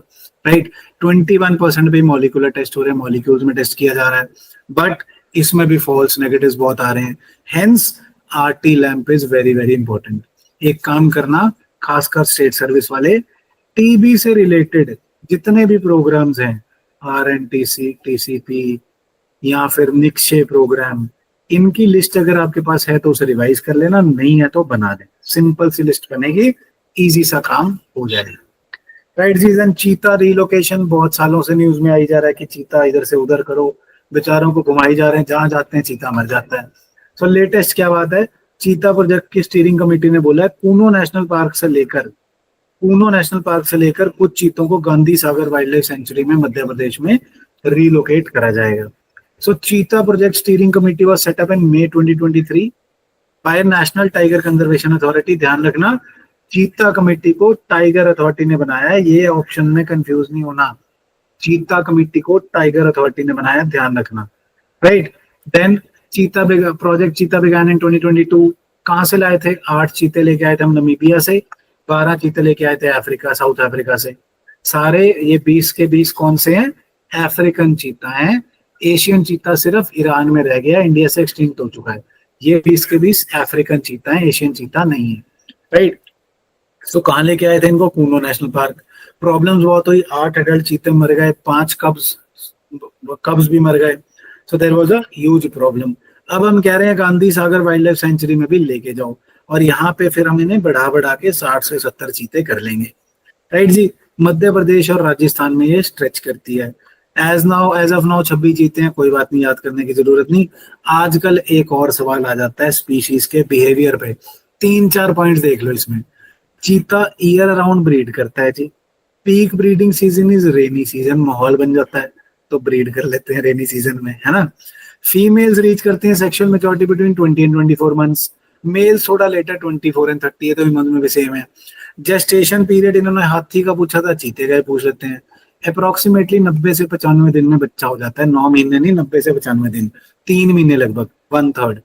राइट। 21% भी मॉलिक्यूलर टेस्ट हो रहे हैं, मॉलिक्यूल्स में टेस्ट किया जा रहा है, बट इसमें भी फॉल्स नेगेटिव्स बहुत आ रहे हैं। Hence RT lamp is very very important. एक काम करना, खासकर स्टेट सर्विस वाले, टीबी से रिलेटेड जितने भी प्रोग्राम्स हैं, आरएनटीसी, टीसीपी या फिर निक्षय प्रोग्राम, इनकी लिस्ट अगर आपके पास है तो उसे रिवाइज कर लेना, नहीं है तो बना दें। सिंपल सी लिस्ट बनेगी, इजी सा काम हो जाएगा, राइट जी। देन चीता रिलोकेशन, बहुत सालों से न्यूज में आई जा रहा है कि चीता इधर से उधर करो, बेचारों को घुमाई जा रहे हैं, जहां जाते हैं चीता मर जाता है। सो लेटेस्ट क्या बात है, चीता प्रोजेक्ट की स्टीयरिंग कमेटी ने बोला है कूनो नेशनल पार्क से लेकर कुछ चीतों को Gandhi Sagar wildlife sanctuary में मध्य प्रदेश में रिलोकेट करा जाएगा। So cheetah project steering committee was set up in May 2023 by national tiger conservation authority. ध्यान रखना, चीता कमेटी को टाइगर अथॉरिटी ने बनाया है, ये ऑप्शन में कंफ्यूज नहीं होना। चीता कमेटी को टाइगर अथॉरिटी ने बनाया, ध्यान रखना, राइट। देन चीता प्रोजेक्ट चीता बिगैन इन 2022। कहां से लाए थे? 8 चीते लेके आए थे हम नमीबिया से, 12 चीते लेके आए थे अफ्रीका, साउथ अफ्रीका से। सारे ये 20 के 20 कौन से हैं? अफ्रीकन चीता हैं। एशियन चीता सिर्फ ईरान में रह गया, इंडिया से एक्सटिंक्ट हो चुका है। ये 20 के 20 अफ्रीकन चीता हैं, एशियन चीता नहीं है, राइट। सो कहाँ लेके आए थे इनको? Kuno national park. प्रॉब्लम्स बहुत हुई, 8 एडल्ट चीते मर गए, 5 कब्स भी मर गए। So there was a huge problem. अब हम कह रहे हैं Gandhi Sagar wildlife sanctuary में भी लेके जाओ, और यहाँ पे फिर हम इन्हें बढ़ा के 60 से 70 चीते कर लेंगे, राइट जी। मध्य प्रदेश और राजस्थान में ये स्ट्रेच करती है। एज ऑफ नाउ 26 चीते हैं, कोई बात नहीं, याद करने की जरूरत नहीं। आजकल एक और सवाल आ जाता है स्पीशीज के बिहेवियर पे, 3-4 पॉइंट्स देख लो इसमें। चीता ईयर अराउंड ब्रीड करता है जी। Peak breeding season is rainy season, माहौल बन जाता है तो ब्रीड कर लेते हैं रेनी सीजन में, है ना। फीमेल्स रीच करते हैं sexual maturity between 20 and 24 months, males थोड़ा लेटर 24 and 30 है, तो मंथ में भी सेम है। जेस्टेशन पीरियड इन्होंने हाथी का पूछा था, चीते का ही पूछ लेते हैं। अप्रोक्सीमेटली 90 से 95 दिन में बच्चा हो जाता है, 9 महीने नहीं, 90 से 95 दिन, 3 महीने लगभग, 1/3।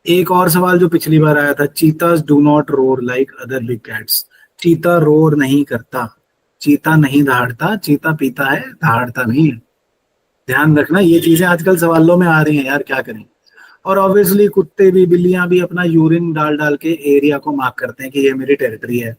एक और सवाल जो पिछली बार आया था, चीतास do not roar like other big cats. चीता रोर नहीं करता, चीता नहीं दहाड़ता, चीता पीता है, दहाड़ता नहीं है। ध्यान रखना, ये चीजें आजकल सवालों में आ रही हैं यार, क्या करें। और ऑब्वियसली कुत्ते भी, बिल्लियां भी अपना यूरिन डाल डाल के एरिया को मार्क करते हैं कि ये मेरी टेरिटरी है।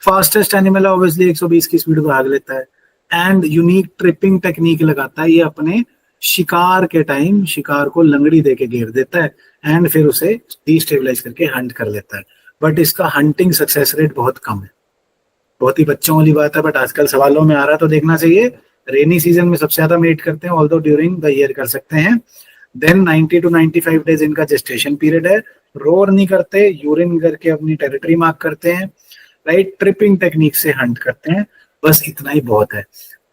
फास्टेस्ट एनिमल ऑब्वियसली 120 की स्पीड पर भाग लेता है, एंड यूनिक ट्रिपिंग टेक्निक लगाता है। ये अपने शिकार के टाइम शिकार को लंगड़ी देके घेर देता है एंड फिर उसे डिस्टेबलाइज करके हंट कर लेता है। बट इसका हंटिंग सक्सेस रेट बहुत कम है। बहुत ही बच्चों वाली बात है, बट आजकल सवालों में आ रहा है तो देखना चाहिए। रेनी सीजन में सबसे ज्यादा मेट करते हैं, ऑल्दो ड्यूरिंग द ईयर कर सकते हैं। देन 90 to 95 डेज इनका जेस्टेशन पीरियड है। रोर नहीं करते, यूरिन करके अपनी टेरिटरी मार्क करते हैं, राइट। ट्रिपिंग टेक्निक से हंट करते हैं, बस इतना ही बहुत है।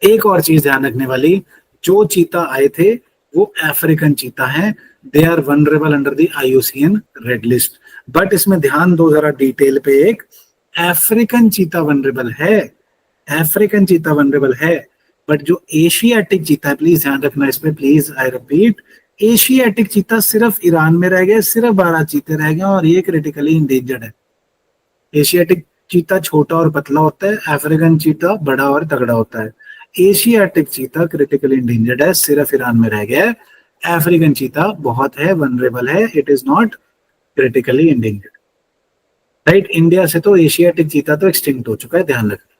एक और चीज ध्यान रखने वाली, जो चीता आए थे वो अफ्रीकन चीता हैं। They are vulnerable under the IUCN red list. But इसमें ध्यान दो जरा डिटेल पे, एक अफ्रीकन चीता वनरेबल है, अफ्रीकन चीता वनरेबल है, बट जो एशियाटिक चीता है, प्लीज ध्यान रखना इस पे, please I repeat, Asiatic cheetah सिर्फ ईरान में रह गए, सिर्फ 12 चीते रह गए और ये क्रिटिकली इंडेंजर्ड है। एशियाटिक चीता छोटा और पतला होता है, अफ्रीकन चीता बड़ा और तगड़ा होता है। एशियाटिक चीता क्रिटिकली इंडेंजर्ड है, सिर्फ ईरान में रह गया है। अफ्रीकन चीता बहुत है, वनरेबल है, it is not critically endangered, right. India से तो एशियाटिक चीता तो एक्सटिंक्ट हो चुका है, ध्यान रखना,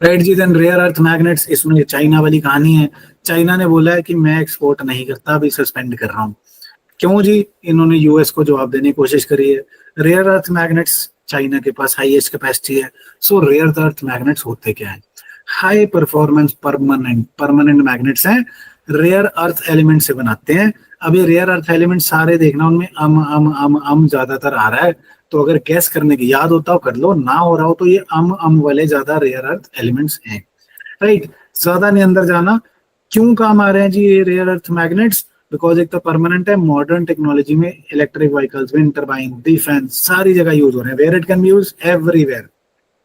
राइट जी। देन रेयर अर्थ मैग्नेट्स, इसमें चाइना वाली कहानी है। चाइना ने बोला है कि मैं एक्सपोर्ट नहीं करता, अभी सस्पेंड कर रहा हूँ। क्यों जी? इन्होंने यूएस को जवाब देने की कोशिश करी है। रेयर अर्थ मैग्नेट्स चाइना के पास हाईएस्ट कैपेसिटी है। सो रेयर अर्थ मैग्नेट्स होते क्या है? हाई परफॉर्मेंस परमानेंट मैग्नेट्स हैं, रेयर अर्थ एलिमेंट से बनाते हैं। अब ये रेयर अर्थ एलिमेंट सारे देखना, उनमें अम ज्यादातर आ रहा है, तो अगर गैस करने की याद होता हो कर लो, ना हो रहा हो तो ये अम वाले ज्यादा रेयर अर्थ एलिमेंट्स हैं, राइट। ज्यादा नहीं अंदर जाना। क्यों काम आ रहे हैं जी ये रेयर अर्थ मैग्नेट्स? बिकॉज एक तो परमानेंट है, मॉडर्न टेक्नोलॉजी में electric vehicles, wind turbine, defence, सारी जगह यूज हो रहे हैं। Where it can be use everywhere.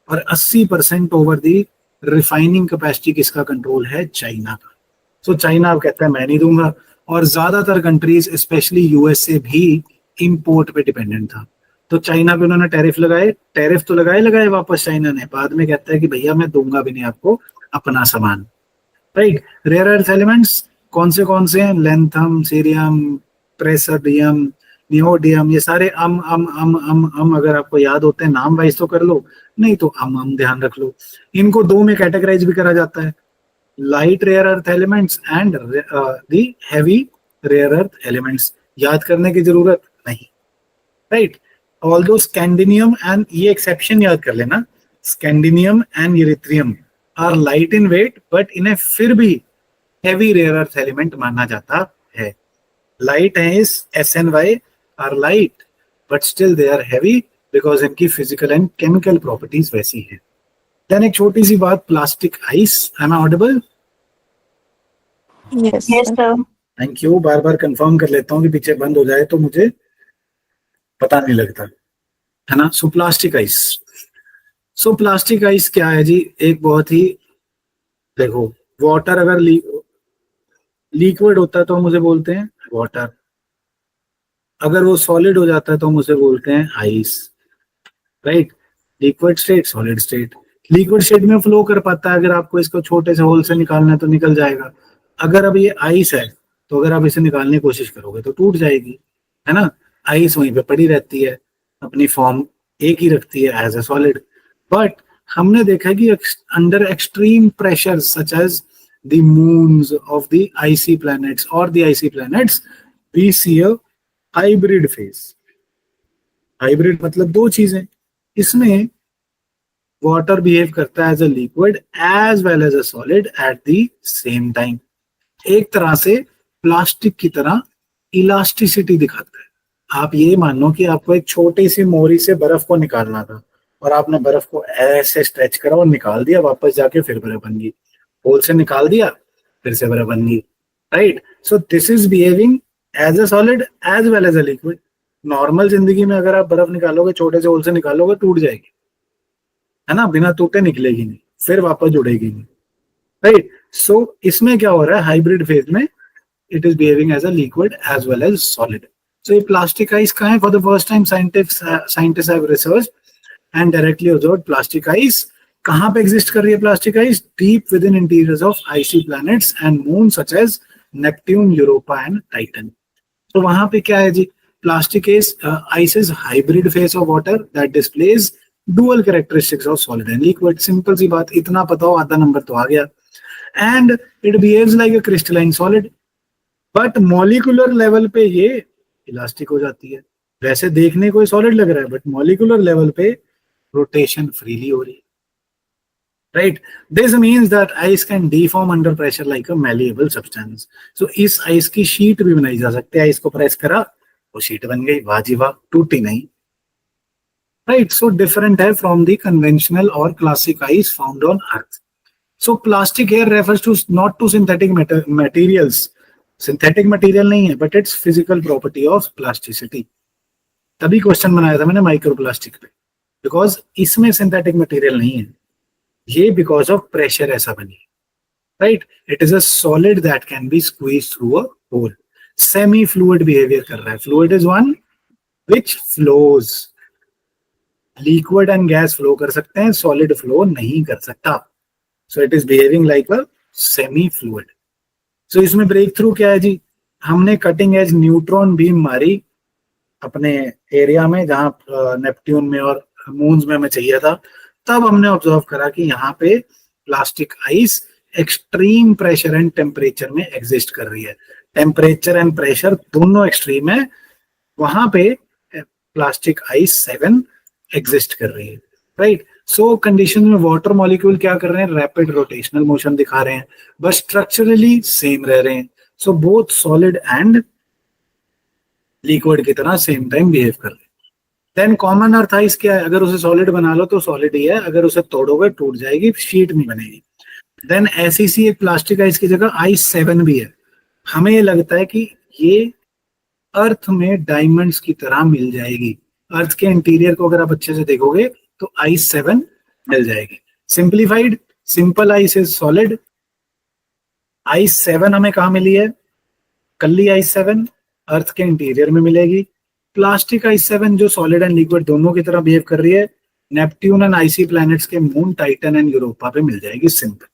और 80% ओवर दी रिफाइनिंग कैपेसिटी किसका कंट्रोल है? चाइना का। सो चाइना अब कहता है मैं नहीं दूंगा, और ज्यादातर कंट्रीज स्पेशली यूएसए भी इंपोर्ट पे डिपेंडेंट था। तो चाइना पे उन्होंने टैरिफ लगाए, टैरिफ तो लगाए वापस चाइना ने, बाद में कहता है कि भैया मैं दूंगा भी नहीं आपको अपना सामान, राइट। रेयर अर्थ एलिमेंट्स कौन से हैं? लेंथम, सीरियम, प्रेसोडियम, नियोडियम, ये सारे अगर आपको याद होते हैं नाम वाइज तो कर लो, नहीं तो अम ध्यान रख लो। इनको दो में कैटेगराइज भी करा जाता है, light rare earth elements and the heavy rare earth elements. याद करने की जरूरत नहीं, राइट। ऑल्दो स्कैंडिनियम एंड, ये एक्सेप्शन याद कर लेना, scandium and yttrium are light in weight, but इन्हें फिर भी हैवी रेयर अर्थ एलिमेंट माना जाता है। लाइट है इस SNY are light, but still they are heavy because इनकी फिजिकल एंड केमिकल प्रॉपर्टीज वैसी है। देन एक छोटी सी बात, plastic ice, am I audible? Yes Yes, sir. Thank you. बार बार कंफर्म कर लेता हूँ कि पीछे बंद हो जाए तो मुझे पता नहीं लगता, है ना। सो प्लास्टिक आइस, सो प्लास्टिक आइस क्या है जी? एक बहुत ही, देखो, वाटर अगर लिक्विड होता है तो हम उसे बोलते हैं वाटर, अगर वो सॉलिड हो जाता है तो हम उसे बोलते हैं ice, right. Liquid state, solid state. Liquid state में फ्लो कर पाता है, अगर आपको इसको छोटे से होल से निकालना है तो निकल जाएगा। अगर अब ये आइस है तो अगर आप इसे निकालने की कोशिश करोगे तो टूट जाएगी, है ना। आइस वहीं पे पड़ी रहती है, अपनी फॉर्म एक ही रखती है एज ए सॉलिड। बट हमने देखा कि under extreme pressure such as the moons of the icy planets और the icy planets, we see a hybrid phase. Hybrid मतलब दो चीजें, इसमें वाटर बिहेव करता है as a liquid as well as a solid at the same time. एक तरह से प्लास्टिक की तरह इलास्टिसिटी दिखाता है। आप ये मानो कि आपको एक छोटी सी मोहरी से बर्फ को निकालना था और आपने बर्फ को ऐसे स्ट्रेच करा और निकाल दिया, वापस जाके फिर बर्फ बन गई, होल से निकाल दिया फिर से बर्फ बन गई, right. So this is behaving as a solid as well as a liquid. Normal जिंदगी में अगर आप बर्फ निकालोगे, छोटे से होल से निकालोगे, टूट जाएगी, है ना, बिना टूटे निकलेगी नहीं, फिर वापस जुड़ेगी नहीं, राइट। सो इसमें क्या हो रहा है, हाइब्रिड फेज में it is behaving as a liquid as well as solid. So ये प्लास्टिक आइस कहाँ है, for the first time scientists have research and directly observed plastic ice. कहाँ पे एग्जिस्ट कर रही है plastic ice, deep within interiors of icy planets and moon such as Neptune, Europa and Titan. तो वहां पे क्या है जी, plastic ice is hybrid phase of water that displays dual characteristics of solid and liquid. Simple सी बात, इतना पता हो आधा नंबर तो आ गया। And it behaves like a crystalline solid, but molecular level पे ये इलास्टिक हो जाती है। वैसे देखने को सॉलिड लग रहा है, बट मॉलिक्यूलर लेवल पे रोटेशन फ्रीली हो रही है, right. This means that ice can deform under pressure like a malleable substance. So इस आइस की शीट भी बनाई जा सकती है, आइस को प्रेस करा वो शीट बन गई, वाह जी वाह, टूटी नहीं, राइट। सो डिफरेंट है फ्रॉम द कन्वेंशनल और classic ice found on earth. So plastic here refers to not to synthetic materials, synthetic material नहीं है, but it's physical property of plasticity. तभी क्वेश्चन बनाया था मैंने माइक्रोप्लास्टिक पे, बिकॉज इसमें सिंथेटिक मटेरियल नहीं है, ये बिकॉज ऑफ प्रेशर ऐसा बनी, right. It is a solid that can be squeeze through a hole. Semi fluid behaviour कर रहा है। Fluid is one which flows, liquid and gas flow कर सकते हैं, सॉलिड फ्लो नहीं कर सकता। So it is behaving like a semi fluid. So इसमें ब्रेक थ्रू क्या है जी, हमने कटिंग एज न्यूट्रॉन बीम मारी अपने एरिया में जहां नेपट्यून में और मून्स में हमें चाहिए था, तब हमने ऑब्जर्व करा कि यहाँ पे plastic ice extreme pressure and temperature में एग्जिस्ट कर रही है। टेम्परेचर एंड प्रेशर दोनों एक्सट्रीम है, वहां पे प्लास्टिक आइस 7 एग्जिस्ट कर रही है, राइट। सो कंडीशन में वाटर मॉलिक्यूल क्या कर रहे हैं, रैपिड रोटेशनल मोशन दिखा रहे हैं, बट स्ट्रक्चरली सेम रह रहे हैं। So both solid and liquid की तरह सेम टाइम बिहेव कर रहे हैं। देन कॉमन अर्थ आइस क्या है, अगर उसे सॉलिड बना लो तो सॉलिड ही है, अगर उसे तोड़ोगे टूट जाएगी, शीट नहीं बनेगी। देन ऐसी एक प्लास्टिक आइस की जगह आइस 7 भी है। हमें ये लगता है कि ये अर्थ में डायमंड्स की तरह मिल जाएगी। अर्थ के इंटीरियर को अगर आप अच्छे से देखोगे तो आइस 7 मिल जाएगी। Simplified, simple ice is solid, ice 7 हमें कहाँ मिली है, कल्ली आइस 7 अर्थ के इंटीरियर में मिलेगी। प्लास्टिक आइस 7 जो सॉलिड एंड लिक्विड दोनों की तरह बिहेव कर रही है, नेपट्यून एंड आइसी प्लैनेट्स के मून, टाइटन एंड यूरोपा पे मिल जाएगी, सिंपल।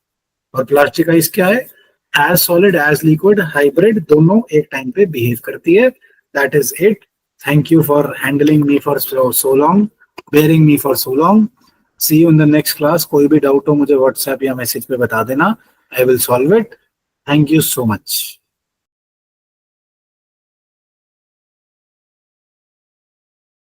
और प्लास्टिक आइस क्या है, as solid as liquid, hybrid, दोनों एक टाइम पे बिहेव करती है। That is it. Thank you for handling me for so long, bearing me for so long. See you in the next class. कोई भी doubt हो मुझे व्हाट्सएप या मैसेज पे बता देना, I will solve it. Thank you so much.